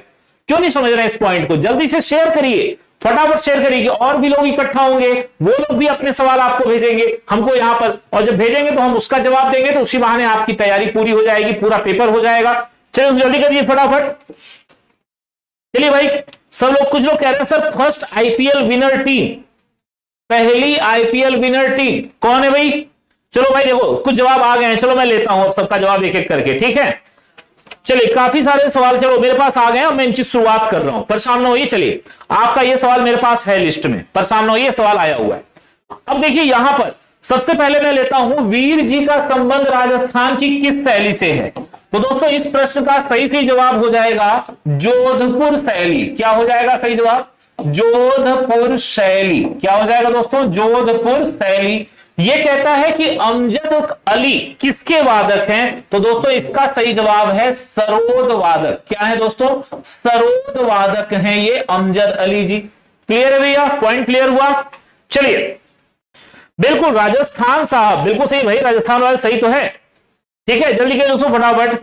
क्यों नहीं समझ रहे इस पॉइंट को, जल्दी से शेयर करिए, फटाफट शेयर करिए, और भी लोग इकट्ठा होंगे, वो लोग भी अपने सवाल आपको भेजेंगे हमको यहां पर, और जब भेजेंगे तो हम उसका जवाब देंगे, तो उसी बहाने आपकी तैयारी पूरी हो जाएगी, पूरा पेपर हो जाएगा। चलिए जल्दी करिए फटाफट। चलिए भाई सब लोग, कुछ लोग कह रहे हैं sir first IPL winner team, पहली आईपीएल विनर टीम कौन है भाई। चलो भाई देखो कुछ जवाब आ गए हैं, चलो मैं लेता हूं सबका जवाब एक एक करके, ठीक है। चलिए काफी सारे सवाल चलो मेरे पास आ गए हैं, मैं इनकी शुरुआत कर रहा हूं, परेशान ना होइए। चलिए आपका ये सवाल मेरे पास है लिस्ट में, परेशान ना होइए, सवाल आया हुआ है। अब देखिए यहां पर सबसे पहले मैं लेता हूं वीर जी का संबंध राजस्थान की किस शैली से है। तो दोस्तों इस प्रश्न का सही जवाब हो जाएगा जोधपुर शैली। क्या हो जाएगा सही जवाब, जोधपुर शैली। क्या हो जाएगा दोस्तों, जोधपुर शैली। ये कहता है कि अमजद अली किसके वादक हैं, तो दोस्तों इसका सही जवाब है सरोद वादक। क्या है दोस्तों, सरोद वादक हैं ये अमजद अली जी। क्लियर है भैया, पॉइंट क्लियर हुआ। चलिए बिल्कुल राजस्थान साहब, बिल्कुल सही भाई, राजस्थान वाले सही तो है, ठीक है। जल्दी करिए दोस्तों फटाफट।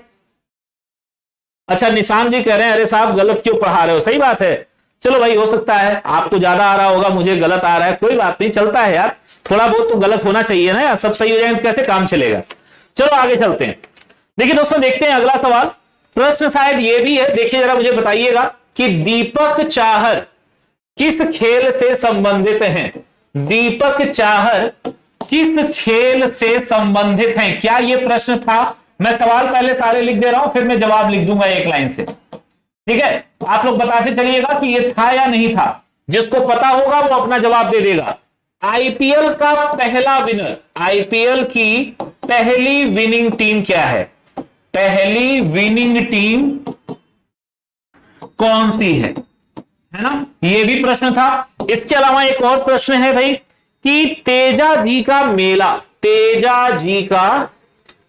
अच्छा निशान जी कह रहे हैं अरे साहब गलत क्यों पढ़ा रहे हो, सही बात है। चलो भाई हो सकता है आपको ज्यादा आ रहा होगा, मुझे गलत आ रहा है, कोई बात नहीं, चलता है यार, थोड़ा बहुत तो गलत होना चाहिए ना यार, सब सही हो जाएंगे तो कैसे काम चलेगा। चलो आगे चलते हैं। देखिए दोस्तों देखते हैं अगला सवाल, प्रश्न शायद ये भी है, देखिए जरा मुझे बताइएगा कि दीपक चाहर किस खेल से संबंधित हैं। दीपक चाहर किस खेल से संबंधित हैं, क्या यह प्रश्न था। मैं सवाल पहले सारे लिख दे रहा हूं, फिर मैं जवाब लिख दूंगा एक लाइन से, ठीक है। आप लोग बताते चलिएगा कि ये था या नहीं था, जिसको पता होगा वो अपना जवाब दे देगा। आईपीएल का पहला विनर, आईपीएल की पहली विनिंग टीम क्या है, पहली विनिंग टीम कौन सी है ना, ये भी प्रश्न था। इसके अलावा एक और प्रश्न है भाई कि तेजा जी का मेला, तेजा जी का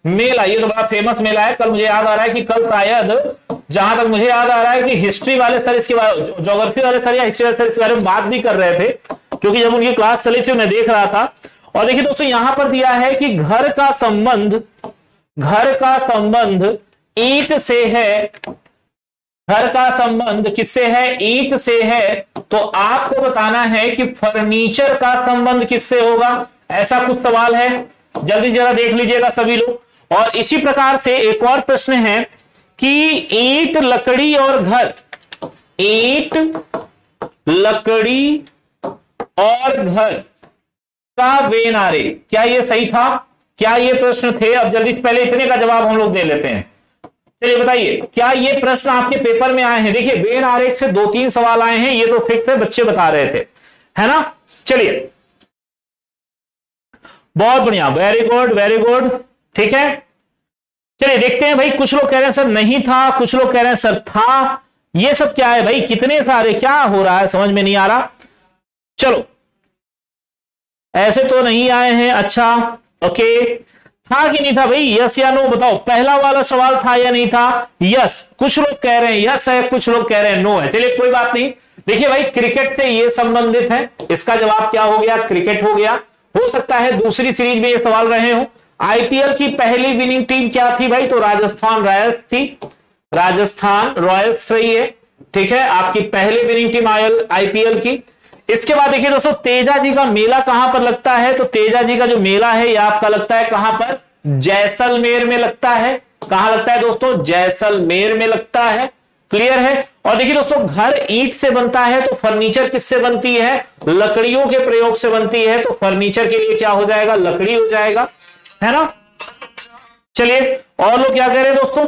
मेला, ये तो बड़ा फेमस मेला है। कल मुझे याद आ रहा है कि कल शायद, जहां तक मुझे याद आ रहा है कि हिस्ट्री वाले सर इसके बारे, ज्योग्राफी वाले सर या हिस्ट्री वाले सर इसके बारे में बात भी कर रहे थे, क्योंकि जब उनकी क्लास चली थी मैं देख रहा था। और देखिए दोस्तों यहां पर दिया है कि घर का संबंध ईंट से है, घर का संबंध किससे है, ईंट से है। तो आपको बताना है कि फर्नीचर का संबंध किससे होगा, ऐसा कुछ सवाल है, जल्दी जरा देख लीजिएगा सभी लोग। और इसी प्रकार से एक और प्रश्न है कि ईंट, लकड़ी और घर, ईंट, लकड़ी और घर का वेन आरेख, क्या ये सही था? क्या ये प्रश्न थे? अब जल्दी से पहले इतने का जवाब हम लोग दे लेते हैं। चलिए बताइए, क्या ये प्रश्न आपके पेपर में आए हैं? देखिए वेन आरेख से 2-3 सवाल आए हैं, ये तो फिक्स है, बच्चे बता रहे थे, है ना। चलिए बहुत बढ़िया, वेरी गुड वेरी गुड, ठीक है। चलिए देखते हैं भाई, कुछ लोग कह रहे हैं सर नहीं था, कुछ लोग कह रहे हैं सर था। ये सब क्या है भाई, कितने सारे, क्या हो रहा है, समझ में नहीं आ रहा। चलो ऐसे तो नहीं आए हैं, अच्छा ओके। था कि नहीं था भाई, यस या नो बताओ। पहला वाला सवाल था या नहीं था? यस, कुछ लोग कह रहे हैं यस है, कुछ लोग कह रहे हैं नो है। चलिए कोई बात नहीं। देखिए भाई क्रिकेट से ये संबंधित है, इसका जवाब क्या हो गया? क्रिकेट हो गया। हो सकता है दूसरी सीरीज में ये सवाल रहे हो। आईपीएल की पहली विनिंग टीम क्या थी भाई? तो राजस्थान रॉयल्स थी, राजस्थान रॉयल्स रही है, ठीक है, आपकी पहली विनिंग टीम आईपीएल की। इसके बाद देखिए दोस्तों, तेजा जी का मेला कहां पर लगता है? तो तेजा जी का जो मेला है ये आपका लगता है कहां पर? जैसलमेर में लगता है। कहां लगता है दोस्तों? जैसलमेर में लगता है। क्लियर है। और देखिए दोस्तों, घर ईंट से बनता है तो फर्नीचर किससे बनती है? लकड़ियों के प्रयोग से बनती है, तो फर्नीचर के लिए क्या हो जाएगा? लकड़ी हो जाएगा, है ना। चलिए और लोग क्या कह रहे हैं दोस्तों?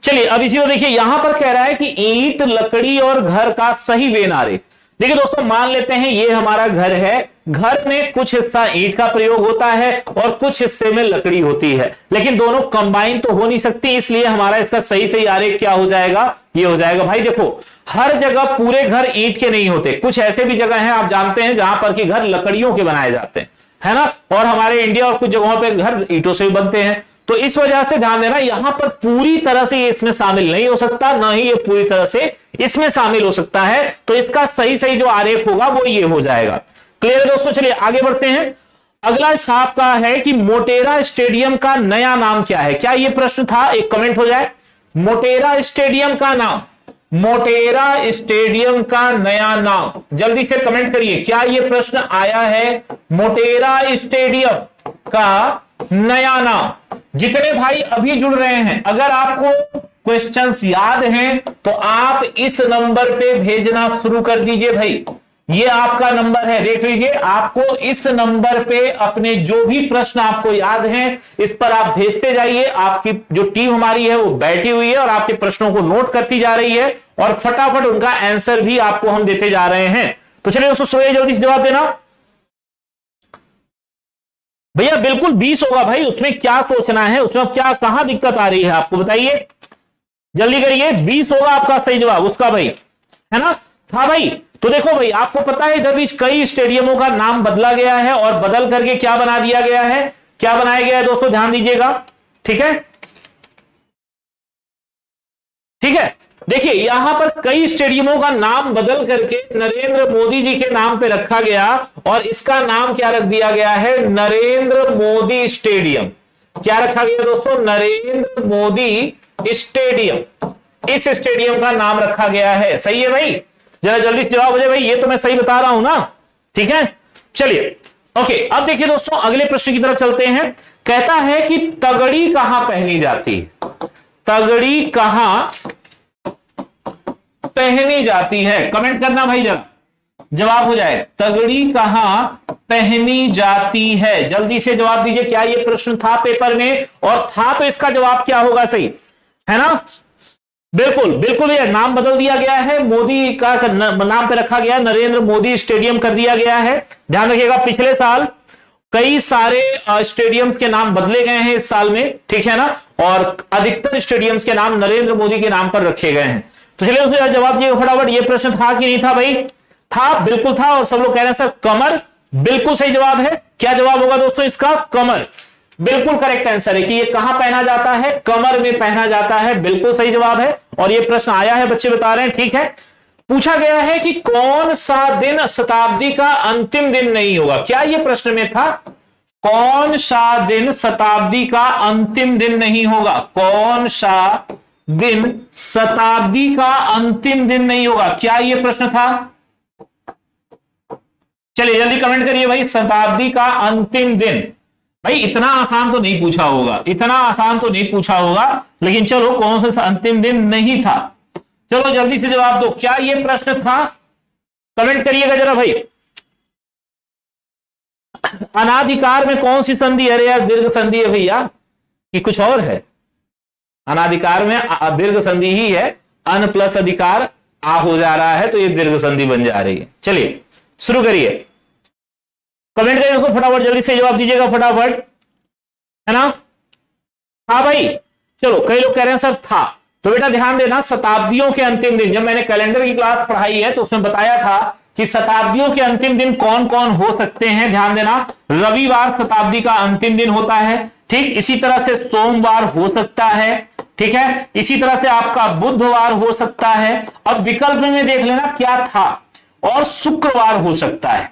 चलिए अब इसी को देखिए, यहां पर कह रहा है कि ईंट, लकड़ी और घर का सही वेन आरेख। देखिए दोस्तों, मान लेते हैं ये हमारा घर है, घर में कुछ हिस्सा ईंट का प्रयोग होता है और कुछ हिस्से में लकड़ी होती है, लेकिन दोनों कंबाइन तो हो नहीं सकती, इसलिए हमारा इसका सही सही आरेख क्या हो जाएगा? ये हो जाएगा भाई। देखो हर जगह पूरे घर ईंट के नहीं होते, कुछ ऐसे भी जगह हैं आप जानते हैं जहां पर कि घर लकड़ियों के बनाए जाते हैं, है ना। और हमारे इंडिया और कुछ जगहों पर घर ईंटों से भी बनते हैं, तो इस वजह से ध्यान देना, यहां पर पूरी तरह से ये इसमें शामिल नहीं हो सकता, ना ही ये पूरी तरह से इसमें शामिल हो सकता है। तो इसका सही सही जो आरेख होगा वो ये हो जाएगा। क्लियर है दोस्तों। चलिए आगे बढ़ते हैं। अगला साहब का है कि मोटेरा स्टेडियम का नया नाम क्या है? क्या ये प्रश्न था? एक कमेंट हो जाए। मोटेरा स्टेडियम का नाम, मोटेरा स्टेडियम का नया नाम, जल्दी से कमेंट करिए। क्या ये प्रश्न आया है? मोटेरा स्टेडियम का नया नाम। जितने भाई अभी जुड़ रहे हैं, अगर आपको क्वेश्चंस याद हैं तो आप इस नंबर पे भेजना शुरू कर दीजिए भाई। ये आपका नंबर है, देख लीजिए। आपको इस नंबर पे अपने जो भी प्रश्न आपको याद हैं इस पर आप भेजते जाइए। आपकी जो टीम हमारी है वो बैठी हुई है और आपके प्रश्नों को नोट करती जा रही है और फटाफट उनका आंसर भी आपको हम देते जा रहे हैं। तो चलिए दोस्तों, सोए जल्दी से जवाब देना भैया। बिल्कुल 20 होगा भाई, उसमें क्या सोचना है, उसमें क्या कहां दिक्कत आ रही है आपको बताइए, जल्दी करिए। 20 होगा आपका सही जवाब उसका भाई, है ना। हाँ भाई, तो देखो भाई, आपको पता है इधर बीच कई स्टेडियमों का नाम बदला गया है और बदल करके क्या बना दिया गया है? क्या बनाया गया है दोस्तों? ध्यान दीजिएगा, ठीक है, ठीक है। देखिए यहां पर कई स्टेडियमों का नाम बदल करके नरेंद्र मोदी जी के नाम पे रखा गया और इसका नाम क्या रख दिया गया है? नरेंद्र मोदी स्टेडियम। क्या रखा गया दोस्तों? नरेंद्र मोदी स्टेडियम। इस स्टेडियम का नाम रखा गया है। सही है भाई, जरा जल्दी से जवाब हो जाए भाई। ये तो मैं सही बता रहा हूं ना, ठीक है। चलिए ओके, अब देखिए दोस्तों अगले प्रश्न की तरफ चलते हैं। कहता है कि तगड़ी कहां पहनी जाती है? तगड़ी कहां पहनी जाती है? कमेंट करना भाई, जरा जवाब हो जाए। तगड़ी कहां पहनी जाती है? जल्दी से जवाब दीजिए। क्या ये प्रश्न था पेपर में? और था तो इसका जवाब क्या होगा? सही है ना। बिल्कुल बिल्कुल, ये नाम बदल दिया गया है, मोदी का नाम पे रखा गया, नरेंद्र मोदी स्टेडियम कर दिया गया है। ध्यान रखिएगा, पिछले साल कई सारे स्टेडियम्स के नाम बदले गए हैं इस साल में, ठीक है ना। और अधिकतर स्टेडियम्स के नाम नरेंद्र मोदी के नाम पर रखे गए हैं। तो चलिए उसका जवाब दिए फटाफट। ये प्रश्न था कि नहीं था भाई? था, बिल्कुल था। और सब लोग कह रहे हैं सर कमर, बिल्कुल सही जवाब है। क्या जवाब होगा दोस्तों इसका? कमर। बिल्कुल करेक्ट आंसर है कि ये कहां पहना जाता है? कमर में पहना जाता है, बिल्कुल सही जवाब है। और ये प्रश्न आया है, बच्चे बता रहे हैं, ठीक है। पूछा गया है कि कौन सा दिन शताब्दी का अंतिम दिन नहीं होगा? क्या ये प्रश्न में था? कौन सा दिन शताब्दी का अंतिम दिन नहीं होगा? कौन सा दिन शताब्दी का अंतिम दिन नहीं होगा? क्या ये प्रश्न था? चलिए जल्दी कमेंट करिए भाई। शताब्दी का अंतिम दिन, भाई इतना आसान तो नहीं पूछा होगा, इतना आसान तो नहीं पूछा होगा, लेकिन चलो कौन सा अंतिम दिन नहीं था। चलो जल्दी से जवाब दो, क्या ये प्रश्न था? कमेंट करिएगा जरा भाई। अनाधिकार में कौन सी संधि? अरे यार दीर्घ संधि है भैया, कि कुछ और है? अनाधिकार में दीर्घ संधि ही है, अन प्लस अधिकार आ हो जा रहा है, तो ये दीर्घ संधि बन जा रही है। चलिए शुरू करिए, कमेंट करिए उसको फटाफट, जल्दी से जवाब दीजिएगा फटाफट, है ना? हाँ भाई, चलो कई लोग कह रहे हैं सर था, तो बेटा ध्यान देना, शताब्दियों के अंतिम दिन, जब मैंने कैलेंडर की क्लास पढ़ाई है तो उसमें बताया था कि शताब्दियों के अंतिम दिन कौन कौन हो सकते हैं। ध्यान देना, रविवार शताब्दी का अंतिम दिन होता है, ठीक। इसी तरह से सोमवार हो सकता है, ठीक है। इसी तरह से आपका बुधवार हो सकता है। अब विकल्प में देख लेना क्या था, और शुक्रवार हो सकता है।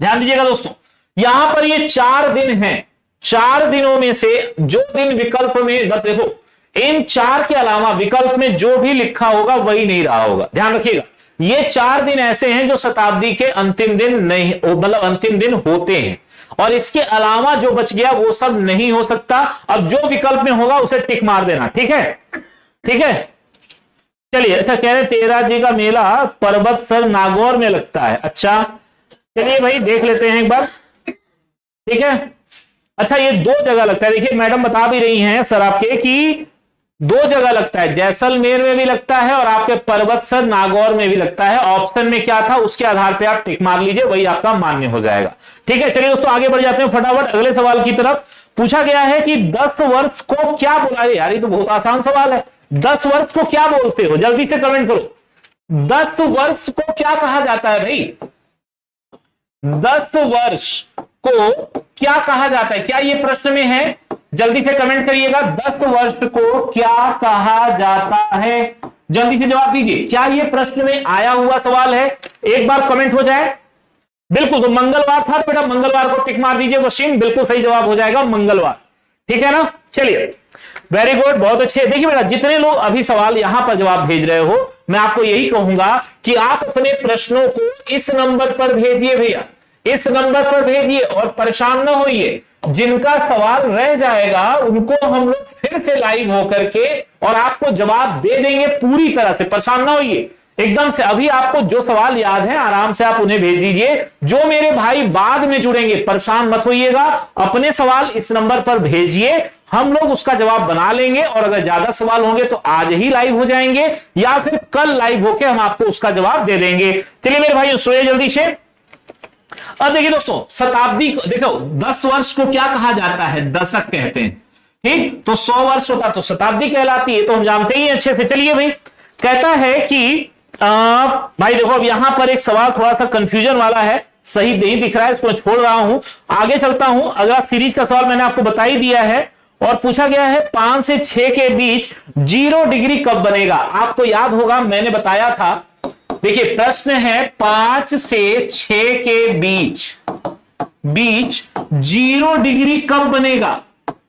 ध्यान दीजिएगा दोस्तों, यहां पर ये 4 दिन हैं, 4 दिनों में से जो दिन विकल्प में, देखो इन 4 के अलावा विकल्प में जो भी लिखा होगा वही नहीं रहा होगा। ध्यान रखिएगा, ये 4 दिन ऐसे हैं जो शताब्दी के अंतिम दिन नहीं, मतलब अंतिम दिन होते हैं, और इसके अलावा जो बच गया वो सब नहीं हो सकता। अब जो विकल्प में होगा उसे टिक मार देना, ठीक है, ठीक है। चलिए, अच्छा कह रहे तेरा जी का मेला पर्वतसर नागौर में लगता है। अच्छा चलिए भाई देख लेते हैं एक बार, ठीक है। अच्छा ये 2 जगह लगता है, देखिए मैडम बता भी रही हैं सर आपके कि 2 जगह लगता है, जैसलमेर में भी लगता है और आपके पर्वतसर नागौर में भी लगता है। ऑप्शन में क्या था उसके आधार पे आप टिक मार लीजिए, वही आपका मान्य हो जाएगा, ठीक है। चलिए दोस्तों आगे बढ़ जाते हैं फटाफट अगले सवाल की तरफ। पूछा गया है कि 10 वर्ष को क्या बोला? यार ये तो बहुत आसान सवाल है, 10 वर्ष को क्या बोलते हो? जल्दी से कमेंट करो, 10 वर्ष को क्या कहा जाता है भाई? 10 वर्ष को क्या कहा जाता है? क्या ये प्रश्न में है? जल्दी से कमेंट करिएगा, 10 वर्ष को क्या कहा जाता है? जल्दी से जवाब दीजिए, क्या ये प्रश्न में आया हुआ सवाल है? एक बार कमेंट हो जाए। बिल्कुल, तो मंगलवार था, तो बेटा मंगलवार को टिक मार दीजिए, वसीम बिल्कुल सही जवाब हो जाएगा मंगलवार, ठीक है ना। चलिए वेरी गुड, बहुत अच्छे। देखिए बेटा, जितने लोग अभी सवाल यहां पर जवाब भेज रहे हो, मैं आपको यही कहूंगा कि आप अपने प्रश्नों को इस नंबर पर भेजिए भैया, इस नंबर पर भेजिए, और परेशान ना होइए। जिनका सवाल रह जाएगा उनको हम लोग फिर से लाइव होकर के और आपको जवाब दे देंगे पूरी तरह से, परेशान ना होइए एकदम से। अभी आपको जो सवाल याद है आराम से आप उन्हें भेज दीजिए। जो मेरे भाई बाद में जुड़ेंगे परेशान मत होइएगा, अपने सवाल इस नंबर पर भेजिए, हम लोग उसका जवाब बना लेंगे, और अगर ज्यादा सवाल होंगे तो आज ही लाइव हो जाएंगे या फिर कल लाइव होके हम आपको उसका जवाब दे देंगे। चलिए मेरे भाई सोइए जल्दी से। अब देखिए दोस्तों, शताब्दी को देखो, 10 वर्ष को क्या कहा जाता है? दशक कहते हैं, ठीक। तो 100 वर्ष होता तो शताब्दी कहलाती है, तो हम जानते ही अच्छे से। चलिए भाई, कहता है कि भाई देखो, अब यहां पर एक सवाल थोड़ा सा कंफ्यूजन वाला है, सही नहीं दिख रहा है, इसको छोड़ रहा हूं, आगे चलता हूं। अगला सीरीज का सवाल मैंने आपको बता ही दिया है, और पूछा गया है 5 से 6 के बीच 0 डिग्री कब बनेगा? आपको याद होगा मैंने बताया था, देखिए प्रश्न है 5 से 6 के बीच 0 डिग्री कब बनेगा?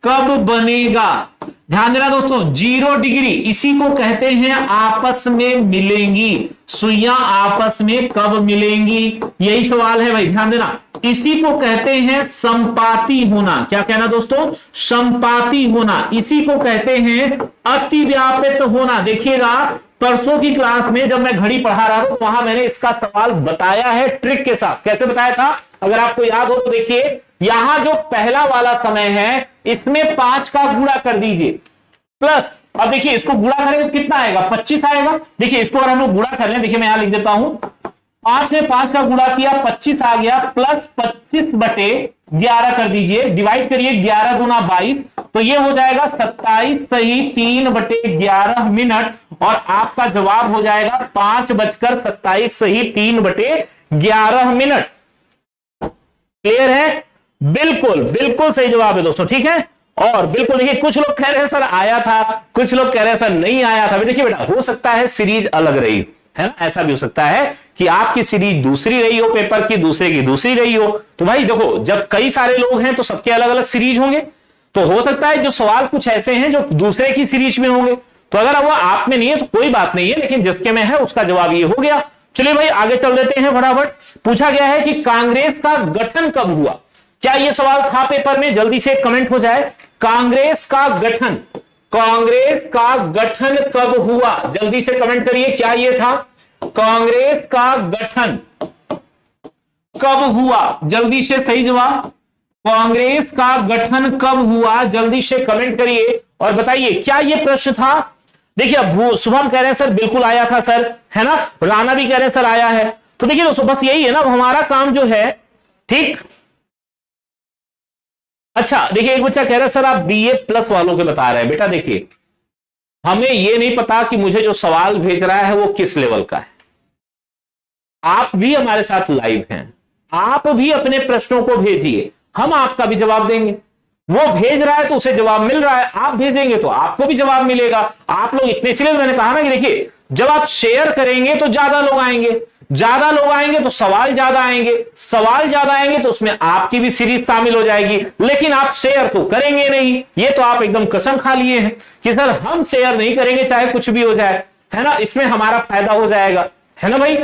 कब बनेगा? ध्यान देना दोस्तों, 0 डिग्री इसी को कहते हैं आपस में मिलेंगी, सुइयां आपस में कब मिलेंगी? यही सवाल है भाई, ध्यान देना। इसी को कहते हैं संपाती होना। क्या कहना दोस्तों? संपाती होना। इसी को कहते हैं अतिव्यापित होना। देखिएगा परसों की क्लास में जब मैं घड़ी पढ़ा रहा था तो वहां मैंने इसका सवाल बताया है ट्रिक के साथ। कैसे बताया था अगर आपको याद हो तो देखिए, यहां जो पहला वाला समय है इसमें 5 का गुणा कर दीजिए प्लस, अब देखिए इसको गुणा करेंगे तो कितना आएगा? 25 आएगा। देखिए इसको अगर हम लोग गुणा कर लें, देखिए मैं यहां लिख देता हूं, 5 में 5 का गुणा किया 25 आ गया, प्लस 25/11 कर दीजिए, डिवाइड करिए 11 दूना 22, तो ये हो जाएगा 27 सही 3/11 मिनट, और आपका जवाब हो जाएगा 5:27 सही 3/11 मिनट। क्लियर है? बिल्कुल बिल्कुल सही जवाब है दोस्तों, ठीक है। और बिल्कुल देखिए, कुछ लोग कह रहे हैं सर आया था, कुछ लोग कह रहे हैं सर नहीं आया था। देखिए बेटा, हो सकता है सीरीज अलग रही है ना, ऐसा भी हो सकता है कि आपकी सीरीज दूसरी रही हो, पेपर की दूसरे की दूसरी रही हो। तो भाई देखो, जब कई सारे लोग हैं तो सबके अलग अलग सीरीज होंगे, तो हो सकता है जो सवाल कुछ ऐसे हैं जो दूसरे की सीरीज में होंगे। तो अगर वो आप में नहीं है तो कोई बात नहीं है, लेकिन जिसके में है उसका जवाब ये हो गया। चलिए भाई आगे चल देते हैं फटाफट। पूछा गया है कि कांग्रेस का गठन कब हुआ? क्या ये सवाल था पेपर में? जल्दी से कमेंट हो जाए। कांग्रेस का गठन कब हुआ? जल्दी से कमेंट करिए, क्या ये था? कांग्रेस का गठन कब हुआ? जल्दी से सही जवाब, कांग्रेस का गठन कब हुआ? जल्दी से कमेंट करिए और बताइए क्या ये प्रश्न था। देखिए अब शुभम कह रहे हैं सर बिल्कुल आया था सर, है ना। राणा भी कह रहे हैं सर आया है। तो देखिए दोस्तों बस यही है ना, हमारा काम जो है, ठीक। अच्छा देखिए एक बच्चा कह रहा है सर आप बीए प्लस वालों के बता रहे हैं। बेटा देखिए हमें यह नहीं पता कि मुझे जो सवाल भेज रहा है वो किस लेवल का है। आप भी हमारे साथ लाइव हैं, आप भी अपने प्रश्नों को भेजिए, हम आपका भी जवाब देंगे। वो भेज रहा है तो उसे जवाब मिल रहा है, आप भेजेंगे तो आपको भी जवाब मिलेगा। आप लोग इतने, इसलिए मैंने कहा ना कि देखिए जब आप शेयर करेंगे तो ज्यादा लोग आएंगे, ज्यादा लोग आएंगे तो सवाल ज्यादा आएंगे, सवाल ज्यादा आएंगे तो उसमें आपकी भी सीरीज शामिल हो जाएगी। लेकिन आप शेयर तो करेंगे नहीं, ये तो आप एकदम कसम खा लिए हैं कि सर हम शेयर नहीं करेंगे चाहे कुछ भी हो जाए, है ना, इसमें हमारा फायदा हो जाएगा, है ना भाई।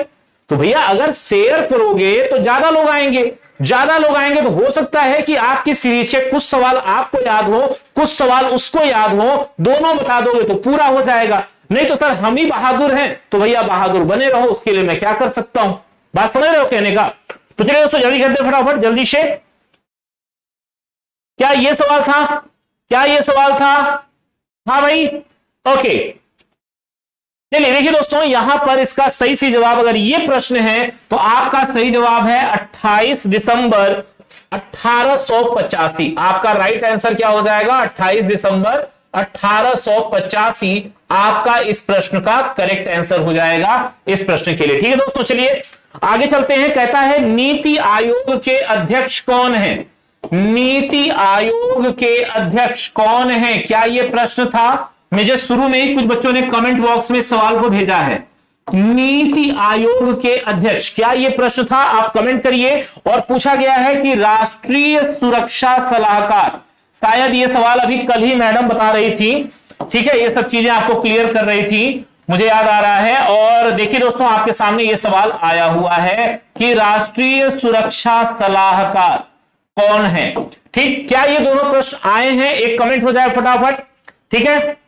तो भैया अगर शेयर करोगे तो ज्यादा लोग आएंगे, ज्यादा लोग आएंगे तो हो सकता है कि आपकी सीरीज के कुछ सवाल आपको याद हो, कुछ सवाल उसको याद हो, दोनों बता दोगे तो पूरा हो जाएगा। नहीं तो सर हम ही बहादुर हैं, तो भैया बहादुर बने रहो, उसके लिए मैं क्या कर सकता हूं। बात समझ रहे हो कहने का? तो चलिए दोस्तों जल्दी करते फटाफट जल्दी से। क्या ये सवाल था? क्या ये सवाल था? हाँ भाई, ओके। चलिए देखिए दोस्तों यहां पर इसका सही सी जवाब, अगर ये प्रश्न है तो आपका सही जवाब है 28 दिसंबर 1885। आपका राइट आंसर क्या हो जाएगा? 28 दिसंबर 1885 आपका इस प्रश्न का करेक्ट आंसर हो जाएगा इस प्रश्न के लिए। ठीक है दोस्तों चलिए आगे चलते हैं। कहता है नीति आयोग के अध्यक्ष कौन है? नीति आयोग के अध्यक्ष कौन है? क्या यह प्रश्न था? मुझे शुरू में ही कुछ बच्चों ने कमेंट बॉक्स में सवाल को भेजा है। नीति आयोग के अध्यक्ष, क्या यह प्रश्न था? आप कमेंट करिए। और पूछा गया है कि राष्ट्रीय सुरक्षा सलाहकार, शायद ये सवाल अभी कल ही मैडम बता रही थी, ठीक है, ये सब चीजें आपको क्लियर कर रही थी, मुझे याद आ रहा है। और देखिए दोस्तों आपके सामने ये सवाल आया हुआ है कि राष्ट्रीय सुरक्षा सलाहकार कौन है। ठीक, क्या ये दोनों प्रश्न आए हैं? एक कमेंट हो जाए फटाफट, ठीक है।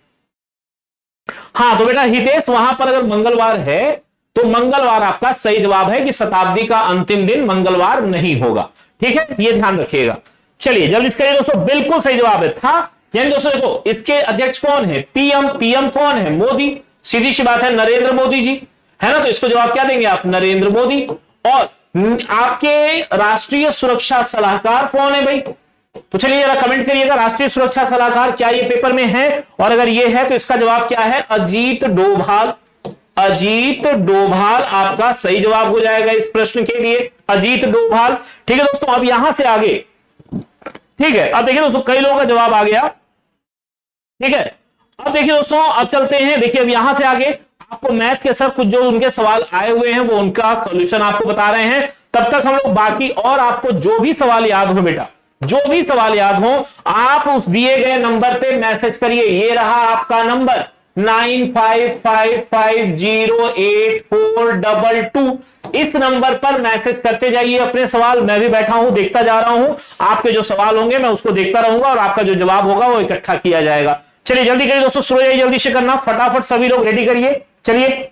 हाँ तो बेटा हितेश वहां पर अगर मंगलवार है तो मंगलवार आपका सही जवाब है कि शताब्दी का अंतिम दिन मंगलवार नहीं होगा, ठीक है, ये ध्यान रखिएगा। चलिए जल्दी करिए दोस्तों, बिल्कुल सही जवाब है था। यानी दोस्तों देखो इसके अध्यक्ष कौन है? पीएम। पीएम कौन है? मोदी, सीधी सी बात है, नरेंद्र मोदी जी, है ना। तो इसको जवाब क्या देंगे आप? नरेंद्र मोदी। और आपके राष्ट्रीय सुरक्षा सलाहकार कौन है भाई? तो चलिए जरा कमेंट करिएगा, राष्ट्रीय सुरक्षा सलाहकार क्या ये पेपर में है? और अगर ये है तो इसका जवाब क्या है? अजीत डोभाल। अजीत डोभाल आपका सही जवाब हो जाएगा इस प्रश्न के लिए, अजीत डोभाल। ठीक है दोस्तों अब यहां से आगे, ठीक है, अब देखिए दोस्तों कई लोगों का जवाब आ गया, ठीक है। अब देखिए दोस्तों अब चलते हैं, देखिए अब यहां से आगे आपको मैथ के सर कुछ जो उनके सवाल आए हुए हैं वो उनका सॉल्यूशन आपको बता रहे हैं। तब तक हम लोग बाकी और आपको जो भी सवाल याद हो बेटा, जो भी सवाल याद हो आप उस दिए गए नंबर पे मैसेज करिए। ये रहा आपका नंबर 9555084222। इस नंबर पर मैसेज करते जाइए अपने सवाल। मैं भी बैठा हूं देखता जा रहा हूं, आपके जो सवाल होंगे मैं उसको देखता रहूंगा और आपका जो जवाब होगा वो इकट्ठा किया जाएगा। चलिए जल्दी करिए दोस्तों, शुरू जाइए जल्दी से करना, फटाफट सभी लोग रेडी करिए। चलिए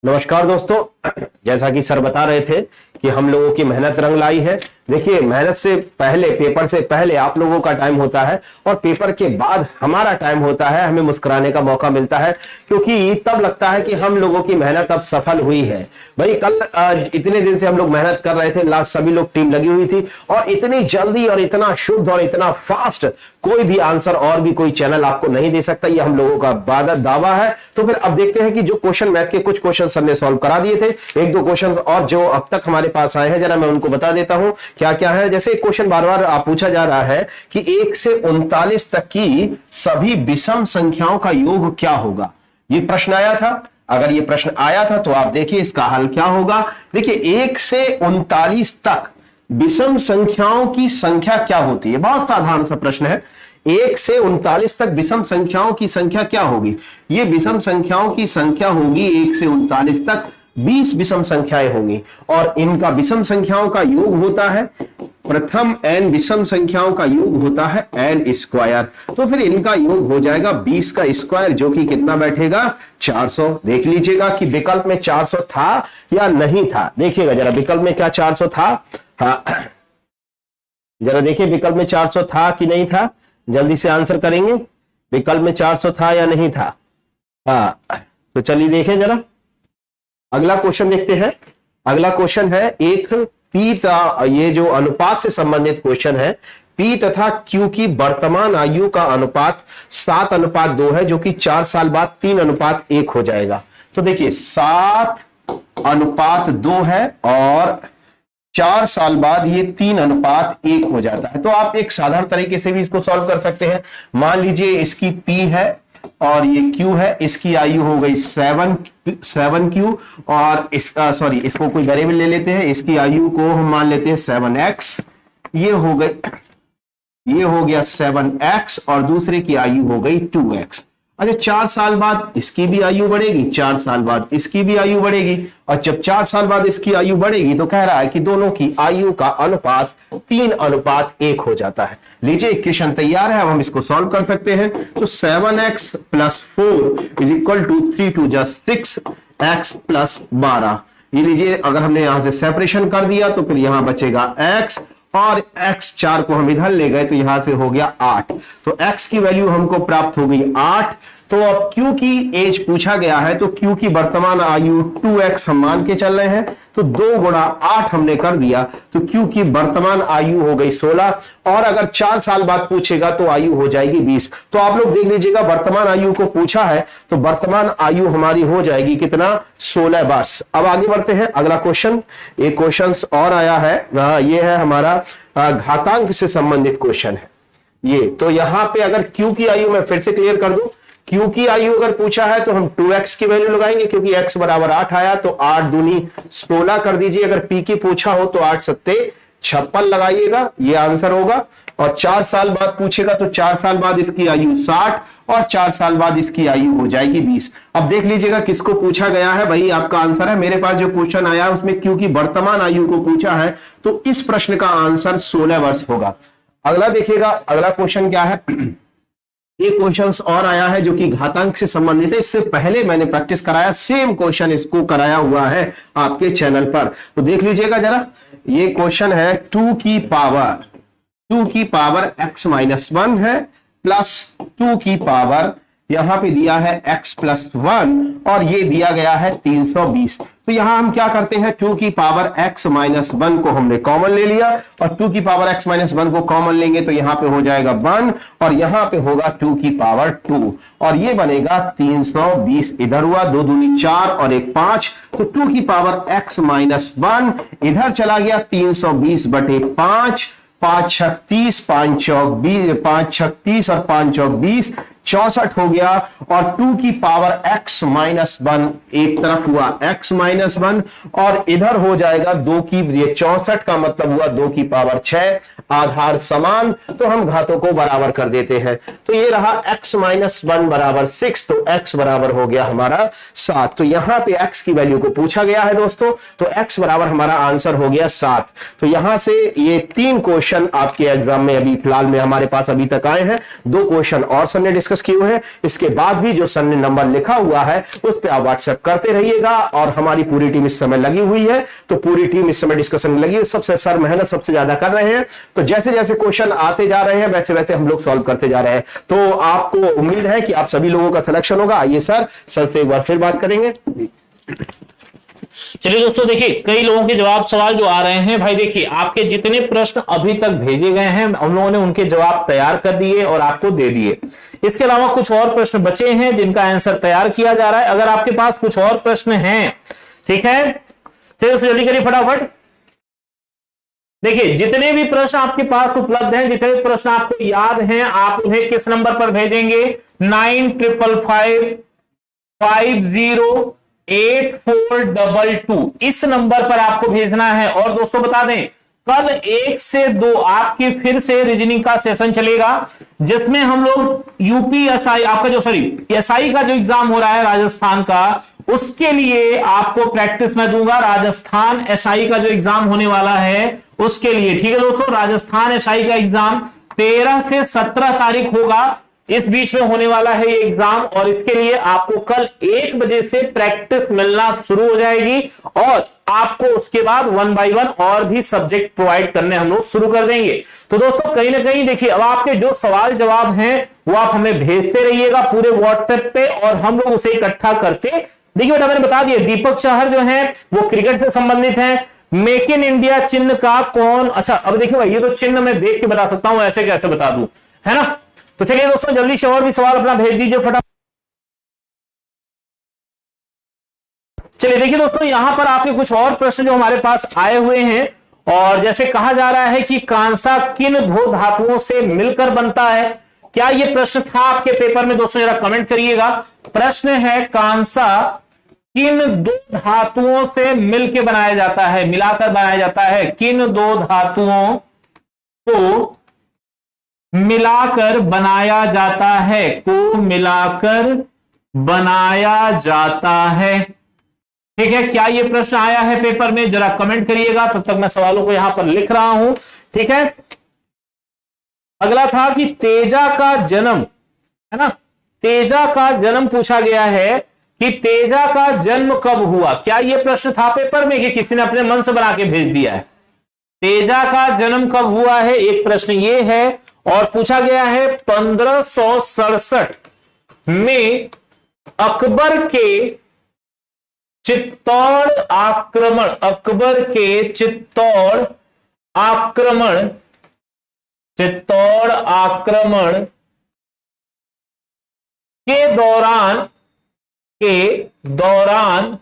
नमस्कार दोस्तों, जैसा कि सर बता रहे थे कि हम लोगों की मेहनत रंग लाई है। देखिए मेहनत से पहले, पेपर से पहले आप लोगों का टाइम होता है और पेपर के बाद हमारा टाइम होता है, हमें मुस्कुराने का मौका मिलता है, क्योंकि तब लगता है कि हम लोगों की मेहनत अब सफल हुई है। भाई कल इतने दिन से हम लोग मेहनत कर रहे थे, लास्ट सभी लोग टीम लगी हुई थी और इतनी जल्दी और इतना शुद्ध और इतना फास्ट कोई भी आंसर और भी कोई चैनल आपको नहीं दे सकता, ये हम लोगों का दावा है। तो फिर अब देखते हैं कि जो क्वेश्चन मैथ के कुछ क्वेश्चन सर ने सॉल्व करा दिए थे, एक दो क्वेश्चन और जो अब तक हमारे पास आए हैं जरा मैं उनको बता देता हूं क्या क्या है। जैसे एक क्वेश्चन बार बार पूछा जा रहा है कि 1 से 39 तक की सभी विषम संख्याओं का योग क्या होगा। ये प्रश्न आया था, अगर ये प्रश्न आया था तो आप देखिए इसका हल क्या होगा। देखिए 1 से 39 तक विषम संख्याओं की संख्या क्या होती है, बहुत साधारण सा प्रश्न है। 1 से 39 तक विषम संख्याओं की संख्या क्या होगी? ये विषम संख्याओं की संख्या होगी 1 से 39 तक 20 विषम संख्याएं होंगी और इनका विषम संख्याओं का योग होता है, प्रथम n विषम संख्याओं का योग होता है n स्क्वायर। तो फिर इनका योग हो जाएगा 20 का स्क्वायर, जो कि कितना बैठेगा 400। देख लीजिएगा कि विकल्प में 400 था या नहीं था। देखिएगा जरा विकल्प में क्या 400 था? हाँ, जरा देखिए विकल्प में 400 था कि नहीं था, जल्दी से आंसर करेंगे। विकल्प में 400 था या नहीं था? हाँ, तो चलिए देखें जरा अगला क्वेश्चन देखते हैं। अगला क्वेश्चन है एक पी, ये जो अनुपात से संबंधित क्वेश्चन है। पी तथा क्यू की वर्तमान आयु का अनुपात 7:2 है, जो कि 4 साल बाद 3:1 हो जाएगा। तो देखिए 7:2 है और 4 साल बाद ये 3:1 हो जाता है। तो आप एक साधारण तरीके से भी इसको सॉल्व कर सकते हैं। मान लीजिए इसकी P है और ये Q है, इसकी आयु हो गई 7Q और इसको कोई वेरिएबल ले लेते हैं, इसकी आयु को हम मान लेते हैं 7x। ये हो गया 7x और दूसरे की आयु हो गई 2x। अच्छा 4 साल बाद इसकी भी आयु बढ़ेगी, 4 साल बाद इसकी भी आयु बढ़ेगी और जब 4 साल बाद इसकी आयु बढ़ेगी तो कह रहा है कि दोनों की आयु का अनुपात 3:1 हो जाता है। लीजिए इक्वेशन तैयार है, अब हम इसको सॉल्व कर सकते हैं। तो 7x + 4 = 3 2 6 x + 12। ये लीजिए अगर हमने यहां से सेपरेशन कर दिया तो फिर यहां बचेगा x और x 4 को हम इधर ले गए तो यहां से हो गया 8। तो x की वैल्यू हमको प्राप्त हो गई 8। तो अब q की एज पूछा गया है, तो q की वर्तमान आयु 2x हम मान के चल रहे हैं, तो 2 × 8 हमने कर दिया, तो q की वर्तमान आयु हो गई 16 और अगर 4 साल बाद पूछेगा तो आयु हो जाएगी 20। तो आप लोग देख लीजिएगा वर्तमान आयु को पूछा है तो वर्तमान आयु हमारी हो जाएगी कितना 16 वर्ष। अब आगे बढ़ते हैं अगला क्वेश्चन। एक क्वेश्चन और आया है, ये है हमारा घातांक से संबंधित क्वेश्चन है ये। तो यहां पे अगर q की आयु मैं फिर से क्लियर कर दूं, q की आयु अगर पूछा है तो हम 2x की वैल्यू लगाएंगे क्योंकि x = 8 आया, तो 8 दूनी 16 कर दीजिए। अगर p की पूछा हो तो 8 7 56 लगाइएगा, ये आंसर होगा। और 4 साल बाद पूछेगा तो 4 साल बाद इसकी आयु 60 और 4 साल बाद इसकी आयु हो जाएगी 20। अब देख लीजिएगा किसको पूछा गया है, वही आपका आंसर है। मेरे पास जो क्वेश्चन आया है उसमें q की वर्तमान आयु को पूछा है, तो इस प्रश्न का आंसर 16 वर्ष होगा। अगला देखिएगा अगला क्वेश्चन क्या है। एक क्वेश्चन और आया है जो कि घातांक से संबंधित है। इससे पहले मैंने प्रैक्टिस कराया, सेम क्वेश्चन इसको कराया हुआ है आपके चैनल पर, तो देख लीजिएगा जरा। ये क्वेश्चन है 2 की पावर x - 1 है प्लस 2 की पावर यहां पे दिया है x + 1 और ये दिया गया है 320। तो यहां हम क्या करते हैं, 2 की पावर x - 1 को हमने कॉमन ले लिया और 2 की पावर x - 1 को कॉमन लेंगे तो यहां पे हो जाएगा 1 और यहां पे होगा 2 की पावर 2 और ये बनेगा 320। इधर हुआ 2 दूनी 4 और 1 5, तो 2 की पावर x - 1 इधर चला गया 320/5, 5 6 30, 5 चौक 20, 5 6 30 और 5 चौक 20, 64 हो गया। और 2 की पावर x - 1 एक तरफ हुआ x - 1 और इधर हो जाएगा 2 की, ये 64 का मतलब हुआ 2 की पावर 6, आधार समान, तो हम घातों को बराबर कर देते हैं। तो ये रहा x - 1 = 6, तो x बराबर हो गया हमारा 7। तो यहां पे x की वैल्यू को पूछा गया है दोस्तों, तो x बराबर हमारा आंसर हो गया 7। तो यहां से ये 3 क्वेश्चन आपके एग्जाम में अभी फिलहाल में हमारे पास अभी तक आए हैं। 2 क्वेश्चन और सर ने डिस्कस किए हुए हैं, इसके बाद भी जो सर ने नंबर लिखा हुआ है उस पर आप व्हाट्सएप करते रहिएगा। और हमारी पूरी टीम इस समय लगी हुई है, तो पूरी टीम इस समय डिस्कशन में लगी है। सबसे सर मेहनत सबसे ज्यादा कर रहे हैं, तो जैसे जैसे क्वेश्चन आते जा रहे हैं वैसे वैसे हम लोग सॉल्व करते जा रहे हैं। तो आपको उम्मीद है कि आप सभी लोगों का सिलेक्शन होगा। आइए सर से एक बार फिर बात करेंगे। चलिए दोस्तों, देखिए कई लोगों के जवाब सवाल जो आ रहे हैं, भाई देखिए आपके जितने प्रश्न अभी तक भेजे गए हैं हम लोगों ने उनके जवाब तैयार कर दिए और आपको दे दिए। इसके अलावा कुछ और प्रश्न बचे हैं जिनका आंसर तैयार किया जा रहा है। अगर आपके पास कुछ और प्रश्न हैं, ठीक है, चलिए जल्दी करिए फटाफट। देखिए जितने भी प्रश्न आपके पास उपलब्ध हैं, जितने भी प्रश्न आपको याद हैं, आप उन्हें किस नंबर पर भेजेंगे, 955550 8422 इस नंबर पर आपको भेजना है। और दोस्तों बता दें, कल 1 से 2 आपकी फिर से रीजनिंग का सेशन चलेगा, जिसमें हम लोग यूपीएसआई आपका जो एसआई का जो एग्जाम हो रहा है राजस्थान का, उसके लिए आपको प्रैक्टिस मैं दूंगा। राजस्थान एसआई का जो एग्जाम होने वाला है उसके लिए, ठीक है दोस्तों, राजस्थान एसआई का एग्जाम 13 से 17 तारीख होगा, इस बीच में होने वाला है ये एग्जाम। और इसके लिए आपको कल 1 बजे से प्रैक्टिस मिलना शुरू हो जाएगी और आपको उसके बाद 1 बाय 1 और भी सब्जेक्ट प्रोवाइड करने हम लोग शुरू कर देंगे। तो दोस्तों कहीं ना कहीं देखिए, अब आपके जो सवाल जवाब हैं वो आप हमें भेजते रहिएगा पूरे व्हाट्सएप पे और हम लोग उसे इकट्ठा करते। देखिए बेटा मैंने बता दिया, दीपक चाहर जो है वो क्रिकेट से संबंधित है। मेक इन इंडिया चिन्ह का कौन, अच्छा अब देखिए भाई, ये तो चिन्ह मैं देख के बता सकता हूं, ऐसे कैसे बता दूं, है ना। तो चलिए दोस्तों जल्दी से और भी सवाल अपना भेज दीजिए फटाफट। चलिए देखिए दोस्तों, यहां पर आपके कुछ और प्रश्न जो हमारे पास आए हुए हैं, और जैसे कहा जा रहा है कि कांसा किन दो धातुओं से मिलकर बनता है। क्या यह प्रश्न था आपके पेपर में दोस्तों, जरा कमेंट करिएगा। प्रश्न है कांसा किन दो धातुओं से मिलकर बनाया जाता है, मिलाकर बनाया जाता है, किन दो धातुओं को मिलाकर बनाया जाता है, को मिलाकर बनाया जाता है, ठीक है। क्या यह प्रश्न आया है पेपर में, जरा कमेंट करिएगा, तब तक मैं सवालों को यहां पर लिख रहा हूं, ठीक है। अगला था कि तेजा का जन्म, है ना, तेजा का जन्म पूछा गया है कि तेजा का जन्म कब हुआ। क्या यह प्रश्न था पेपर में कि किसी ने अपने मन से बना के भेज दिया है। तेजा का जन्म कब हुआ है, एक प्रश्न ये है। और पूछा गया है 1567 में अकबर के चित्तौड़ आक्रमण, अकबर के चित्तौड़ आक्रमण के दौरान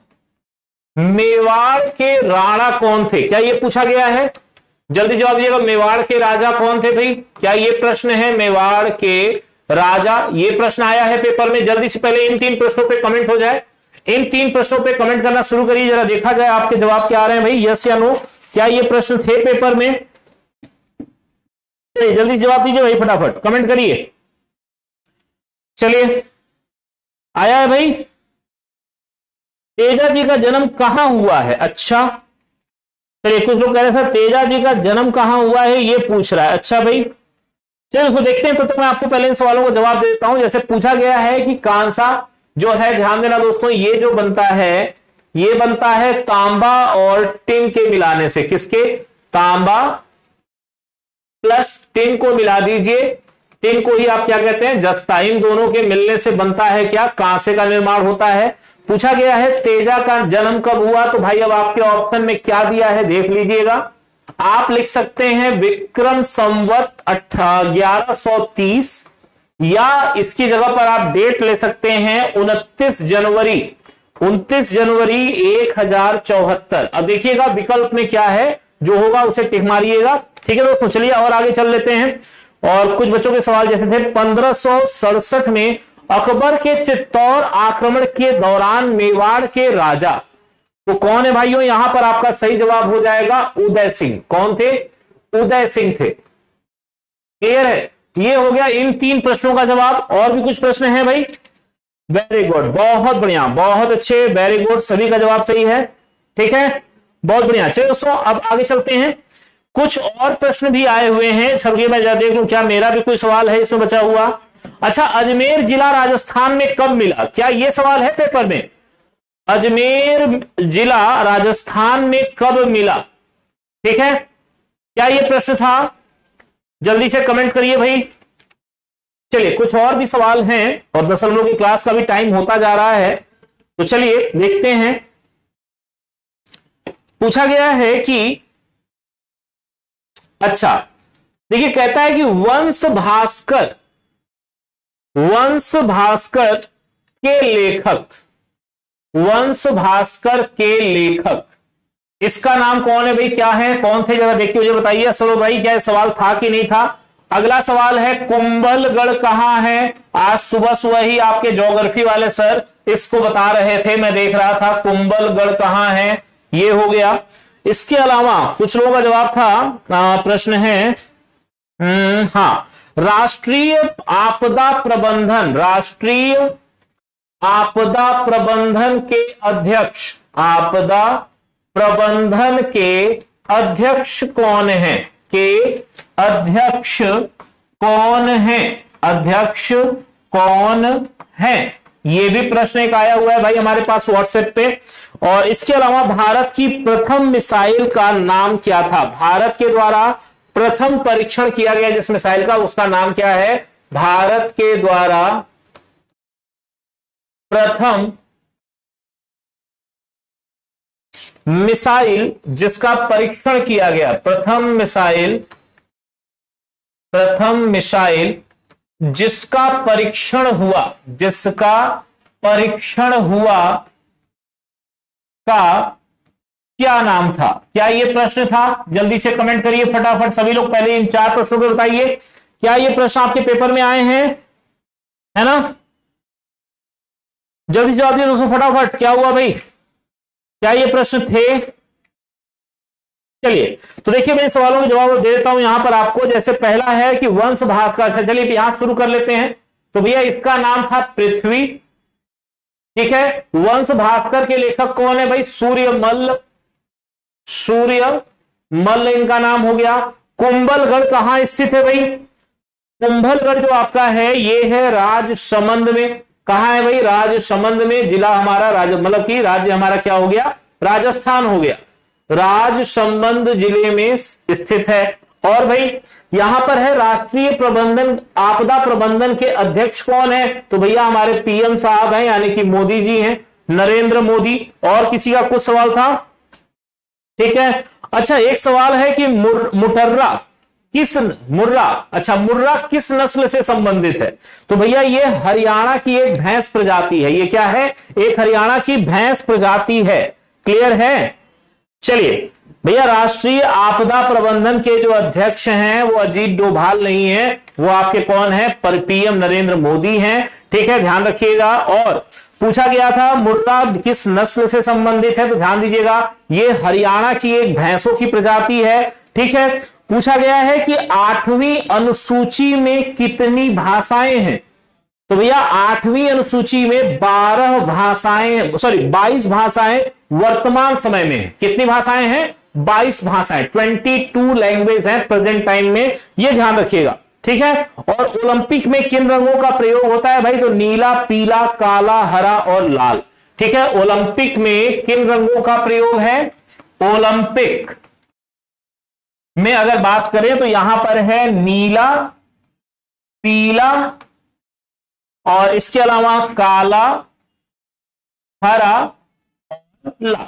मेवाड़ के राणा कौन थे। क्या यह पूछा गया है, जल्दी जवाब दीजिएगा। मेवाड़ के राजा कौन थे भाई, क्या यह प्रश्न है, मेवाड़ के राजा, यह प्रश्न आया है पेपर में। जल्दी से पहले इन 3 प्रश्नों पे कमेंट हो जाए, इन 3 प्रश्नों पे कमेंट करना शुरू करिए, जरा देखा जाए आपके जवाब क्या आ रहे हैं भाई, यस या नो। क्या ये प्रश्न थे पेपर में, जल्दी जवाब दीजिए भाई, फटाफट कमेंट करिए। चलिए आया है भाई। तेजा जी का जन्म कहां हुआ है, अच्छा चलिए, कुछ लोग कह रहे हैं तेजा जी का जन्म कहां हुआ है, ये पूछ रहा है, अच्छा भाई चलिए उसको देखते हैं। तो मैं आपको पहले इन सवालों का जवाब दे देता हूं। जैसे पूछा गया है कि कांसा जो है, ध्यान देना दोस्तों, ये जो बनता है ये बनता है तांबा और टिन के मिलाने से, किसके, तांबा प्लस टिन को मिला दीजिए, टिन को ही आप क्या कहते हैं, जस्ता, इन दोनों के मिलने से बनता है क्या, कांसे का निर्माण होता है। पूछा गया है तेजा का जन्म कब हुआ, तो भाई अब आपके ऑप्शन में क्या दिया है देख लीजिएगा। आप लिख सकते हैं विक्रम संवत 1130, या इसकी जगह पर आप डेट ले सकते हैं 29 जनवरी 1074। अब देखिएगा विकल्प में क्या है, जो होगा उसे टिक मारिएगा, ठीक है दोस्तों। चलिए और आगे चल लेते हैं। और कुछ बच्चों के सवाल जैसे थे 1567 में अकबर के चित्तौड़ आक्रमण के दौरान मेवाड़ के राजा, तो कौन है भाइयों, यहां पर आपका सही जवाब हो जाएगा उदय सिंह। कौन थे, उदय सिंह थे, क्लियर है। ये हो गया इन 3 प्रश्नों का जवाब। और भी कुछ प्रश्न है भाई, वेरी गुड, बहुत बढ़िया, बहुत अच्छे, वेरी गुड, सभी का जवाब सही है, ठीक है, बहुत बढ़िया। चलिए दोस्तों अब आगे चलते हैं। कुछ और प्रश्न भी आए हुए हैं, सबके मैं देख लूं क्या मेरा भी कोई सवाल है इसमें बचा हुआ। अच्छा, अजमेर जिला राजस्थान में कब मिला, क्या यह सवाल है पेपर में, अजमेर जिला राजस्थान में कब मिला, ठीक है, क्या यह प्रश्न था, जल्दी से कमेंट करिए भाई। चलिए कुछ और भी सवाल हैं, और 10 लोगों की क्लास का भी टाइम होता जा रहा है, तो चलिए देखते हैं। पूछा गया है कि, अच्छा देखिए, कहता है कि वंश के लेखक, इसका नाम कौन है भाई, क्या है, कौन थे, जरा देखिए मुझे बताइए। असलो भाई क्या सवाल था कि नहीं था, अगला सवाल है कुंभलगढ़ कहां है। आज सुबह सुबह ही आपके ज्योग्राफी वाले सर इसको बता रहे थे, मैं देख रहा था कुंभलगढ़ कहां है, ये हो गया। इसके अलावा कुछ लोगों का जवाब था, प्रश्न है हाँ, राष्ट्रीय आपदा प्रबंधन, राष्ट्रीय आपदा प्रबंधन के अध्यक्ष, आपदा प्रबंधन के अध्यक्ष कौन है, के अध्यक्ष कौन है, अध्यक्ष कौन है, ये भी प्रश्न एक आया हुआ है भाई हमारे पास व्हाट्सएप पे। और इसके अलावा भारत की प्रथम मिसाइल का नाम क्या था, भारत के द्वारा प्रथम परीक्षण किया गया जिस मिसाइल का, उसका नाम क्या है, भारत के द्वारा प्रथम मिसाइल जिसका परीक्षण किया गया, प्रथम मिसाइल जिसका परीक्षण हुआ, जिसका परीक्षण हुआ का क्या नाम था, क्या यह प्रश्न था? जल्दी से कमेंट करिए फटाफट सभी लोग, पहले इन 4 प्रश्नों को बताइए, क्या ये प्रश्न आपके पेपर में आए हैं, है ना? जल्दी से जवाब दिए दोस्तों फटाफट, क्या हुआ भाई, क्या ये प्रश्न थे? चलिए तो देखिए मैं सवालों के जवाब दे देता हूं यहां पर आपको। जैसे पहला है कि वंश भास्कर, चलिए यहां शुरू कर लेते हैं। तो भैया इसका नाम था पृथ्वी, ठीक है। वंश भास्कर के लेखक कौन है भाई, सूर्यमल्ल, सूर्यमल्ल इनका नाम हो गया। कुंभलगढ़ कहां स्थित है भाई, कुंभलगढ़ जो आपका है ये है राजसमंद में। कहां है भाई, राजसमंद में। जिला हमारा मतलब कि राज्य हमारा क्या हो गया, राजस्थान हो गया, राजसमंद जिले में स्थित है। और भाई यहां पर है राष्ट्रीय प्रबंधन, आपदा प्रबंधन के अध्यक्ष कौन है, तो भैया हमारे पीएम साहब हैं, यानी कि मोदी जी हैं, नरेंद्र मोदी। और किसी का कुछ सवाल था, ठीक है। अच्छा एक सवाल है कि मुर्रा किस नस्ल से संबंधित है, तो भैया ये हरियाणा की एक भैंस प्रजाति है, ये क्या है, एक हरियाणा की भैंस प्रजाति है, क्लियर है। चलिए भैया राष्ट्रीय आपदा प्रबंधन के जो अध्यक्ष हैं वो अजीत डोभाल नहीं है, वो आपके कौन है, पीएम नरेंद्र मोदी हैं, ठीक है, ध्यान रखिएगा। और पूछा गया था मुर्रा किस नस्ल से संबंधित है, तो ध्यान दीजिएगा ये हरियाणा की एक भैंसों की प्रजाति है, ठीक है। पूछा गया है कि 8वीं अनुसूची में कितनी भाषाएं हैं, तो भैया 8वीं अनुसूची में 22 भाषाएं वर्तमान समय में है। कितनी भाषाएं हैं, 22 भाषाएं, 22 लैंग्वेज हैं प्रेजेंट टाइम में, ये ध्यान रखिएगा, ठीक है। और ओलंपिक में किन रंगों का प्रयोग होता है भाई, तो नीला, पीला, काला, हरा और लाल, ठीक है। ओलंपिक में किन रंगों का प्रयोग है, ओलंपिक में अगर बात करें तो यहां पर है नीला, पीला और इसके अलावा काला, हरा, लाल,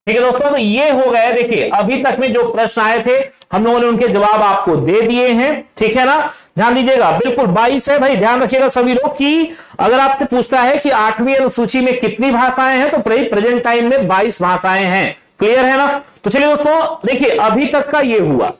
ठीक है दोस्तों। तो ये हो गए, देखिए अभी तक में जो प्रश्न आए थे हम लोगों ने उनके जवाब आपको दे दिए हैं, ठीक है ना। ध्यान दीजिएगा, बिल्कुल 22 है भाई, ध्यान रखिएगा सभी लोग कि अगर आपसे पूछता है कि 8वीं अनुसूची में कितनी भाषाएं हैं, तो प्रेजेंट टाइम में 22 भाषाएं हैं, क्लियर है ना। तो चलिए दोस्तों देखिए अभी तक का ये हुआ।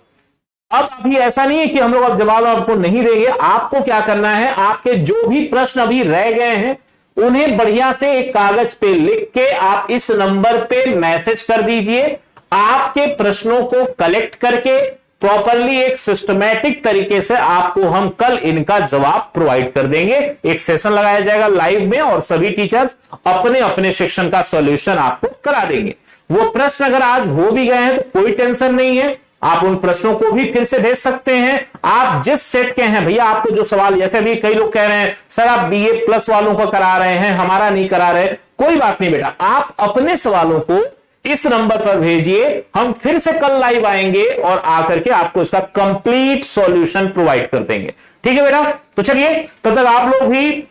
अब अभी ऐसा नहीं है कि हम लोग अब जवाब आपको नहीं देंगे, आपको क्या करना है, आपके जो भी प्रश्न अभी रह गए हैं उन्हें बढ़िया से एक कागज पे लिख के आप इस नंबर पे मैसेज कर दीजिए। आपके प्रश्नों को कलेक्ट करके प्रॉपरली एक सिस्टमैटिक तरीके से आपको हम कल इनका जवाब प्रोवाइड कर देंगे। एक सेशन लगाया जाएगा लाइव में और सभी टीचर्स अपने अपने सेक्शन का सॉल्यूशन आपको करा देंगे। वो प्रश्न अगर आज हो भी गए हैं तो कोई टेंशन नहीं है, आप उन प्रश्नों को भी फिर से भेज सकते हैं। आप जिस सेट के हैं भैया, आपको जो सवाल, जैसे भी कई लोग कह रहे हैं सर आप बीए प्लस वालों को करा रहे हैं, हमारा नहीं करा रहे, कोई बात नहीं बेटा, आप अपने सवालों को इस नंबर पर भेजिए, हम फिर से कल लाइव आएंगे और आकर के आपको इसका कंप्लीट सॉल्यूशन प्रोवाइड कर देंगे, ठीक है बेटा। तो चलिए तब तक आप लोग भी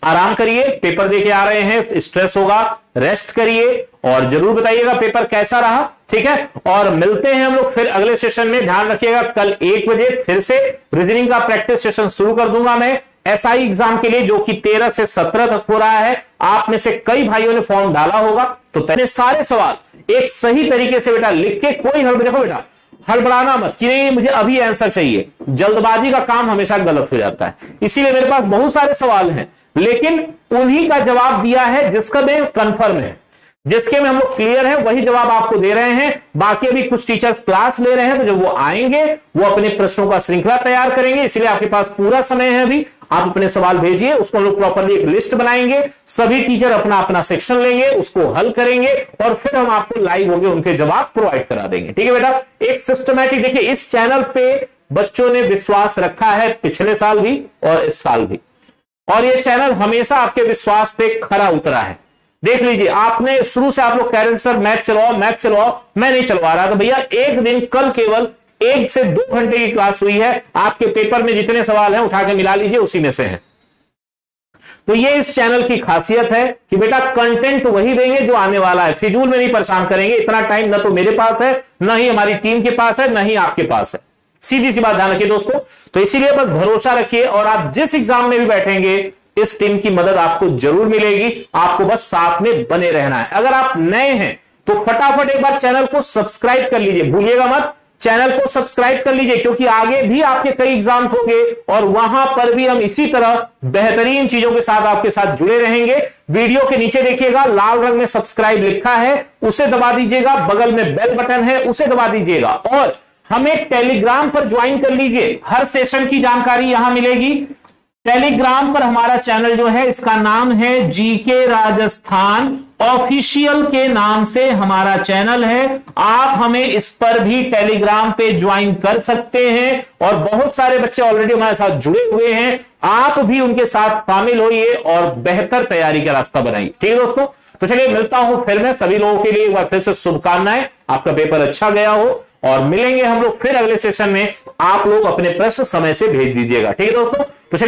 आराम करिए, पेपर देके आ रहे हैं, स्ट्रेस होगा, रेस्ट करिए और जरूर बताइएगा पेपर कैसा रहा, ठीक है। और मिलते हैं हम लोग फिर अगले सेशन में। ध्यान रखिएगा कल 1 बजे फिर से रीजनिंग का प्रैक्टिस सेशन शुरू कर दूंगा मैं एसआई एग्जाम के लिए, जो कि 13 से 17 तक हो रहा है। आप में से कई भाइयों ने फॉर्म डाला होगा, तो तेरे सारे सवाल एक सही तरीके से बेटा लिख के, कोई हड़बड़ी, देखो बेटा हड़बड़ाना मत कि नहीं मुझे अभी आंसर चाहिए। जल्दबाजी का काम हमेशा गलत हो जाता है। इसीलिए मेरे पास बहुत सारे सवाल हैं, लेकिन उन्हीं का जवाब दिया है जिसका में कंफर्म है, जिसके में हम लोग क्लियर है, वही जवाब आपको दे रहे हैं। बाकी अभी कुछ टीचर्स क्लास ले रहे हैं, तो जब वो आएंगे वो अपने प्रश्नों का श्रृंखला तैयार करेंगे। इसलिए आपके पास पूरा समय है अभी, आप अपने सवाल भेजिए, उसको हम लोग प्रॉपरली एक लिस्ट बनाएंगे, सभी टीचर अपना अपना सेक्शन लेंगे, उसको हल करेंगे और फिर हम आपको लाइव होंगे उनके जवाब प्रोवाइड करा देंगे। ठीक है बेटा, एक सिस्टमैटिक, देखिए इस चैनल पे बच्चों ने विश्वास रखा है पिछले साल भी और इस साल भी, और ये चैनल हमेशा आपके विश्वास पे खरा उतरा है। देख लीजिए, आपने शुरू से आप लोग कह रहे थे सर मैथ चलवाओ मैथ चलवाओ, मैं नहीं चलवा रहा था भैया। एक दिन कल केवल 1 से 2 घंटे की क्लास हुई है, आपके पेपर में जितने सवाल हैं उठा के मिला लीजिए, उसी में से हैं। तो ये इस चैनल की खासियत है कि बेटा कंटेंट वही देंगे जो आने वाला है, फिजूल में नहीं परेशान करेंगे। इतना टाइम ना तो मेरे पास है, ना ही हमारी टीम के पास है, ना ही आपके पास है। सीधी सी बात ध्यान रखिए दोस्तों। तो इसीलिए बस भरोसा रखिए, और आप जिस एग्जाम में भी बैठेंगे इस टीम की मदद आपको जरूर मिलेगी। आपको बस साथ में बने रहना है। अगर आप नए हैं तो फटाफट एक बार चैनल को सब्सक्राइब कर लीजिए, भूलिएगा मत, चैनल को सब्सक्राइब कर लीजिए, क्योंकि आगे भी आपके कई एग्जाम्स होंगे और वहां पर भी हम इसी तरह बेहतरीन चीजों के साथ आपके साथ जुड़े रहेंगे। वीडियो के नीचे देखिएगा लाल रंग में सब्सक्राइब लिखा है, उसे दबा दीजिएगा, बगल में बेल बटन है उसे दबा दीजिएगा, और हमें टेलीग्राम पर ज्वाइन कर लीजिए। हर सेशन की जानकारी यहां मिलेगी। टेलीग्राम पर हमारा चैनल जो है इसका नाम है जीके राजस्थान ऑफिशियल के नाम से हमारा चैनल है। आप हमें इस पर भी टेलीग्राम पे ज्वाइन कर सकते हैं, और बहुत सारे बच्चे ऑलरेडी हमारे साथ जुड़े हुए हैं। आप भी उनके साथ शामिल होइए और बेहतर तैयारी का रास्ता बनाइए। ठीक है दोस्तों, तो चलिए मिलता हूं फिर मैं सभी लोगों के लिए एक बार फिर से शुभकामनाएं, आपका पेपर अच्छा गया हो, और मिलेंगे हम लोग फिर अगले सेशन में। आप लोग अपने प्रश्न समय से भेज दीजिएगा। ठीक है दोस्तों, तो चलिए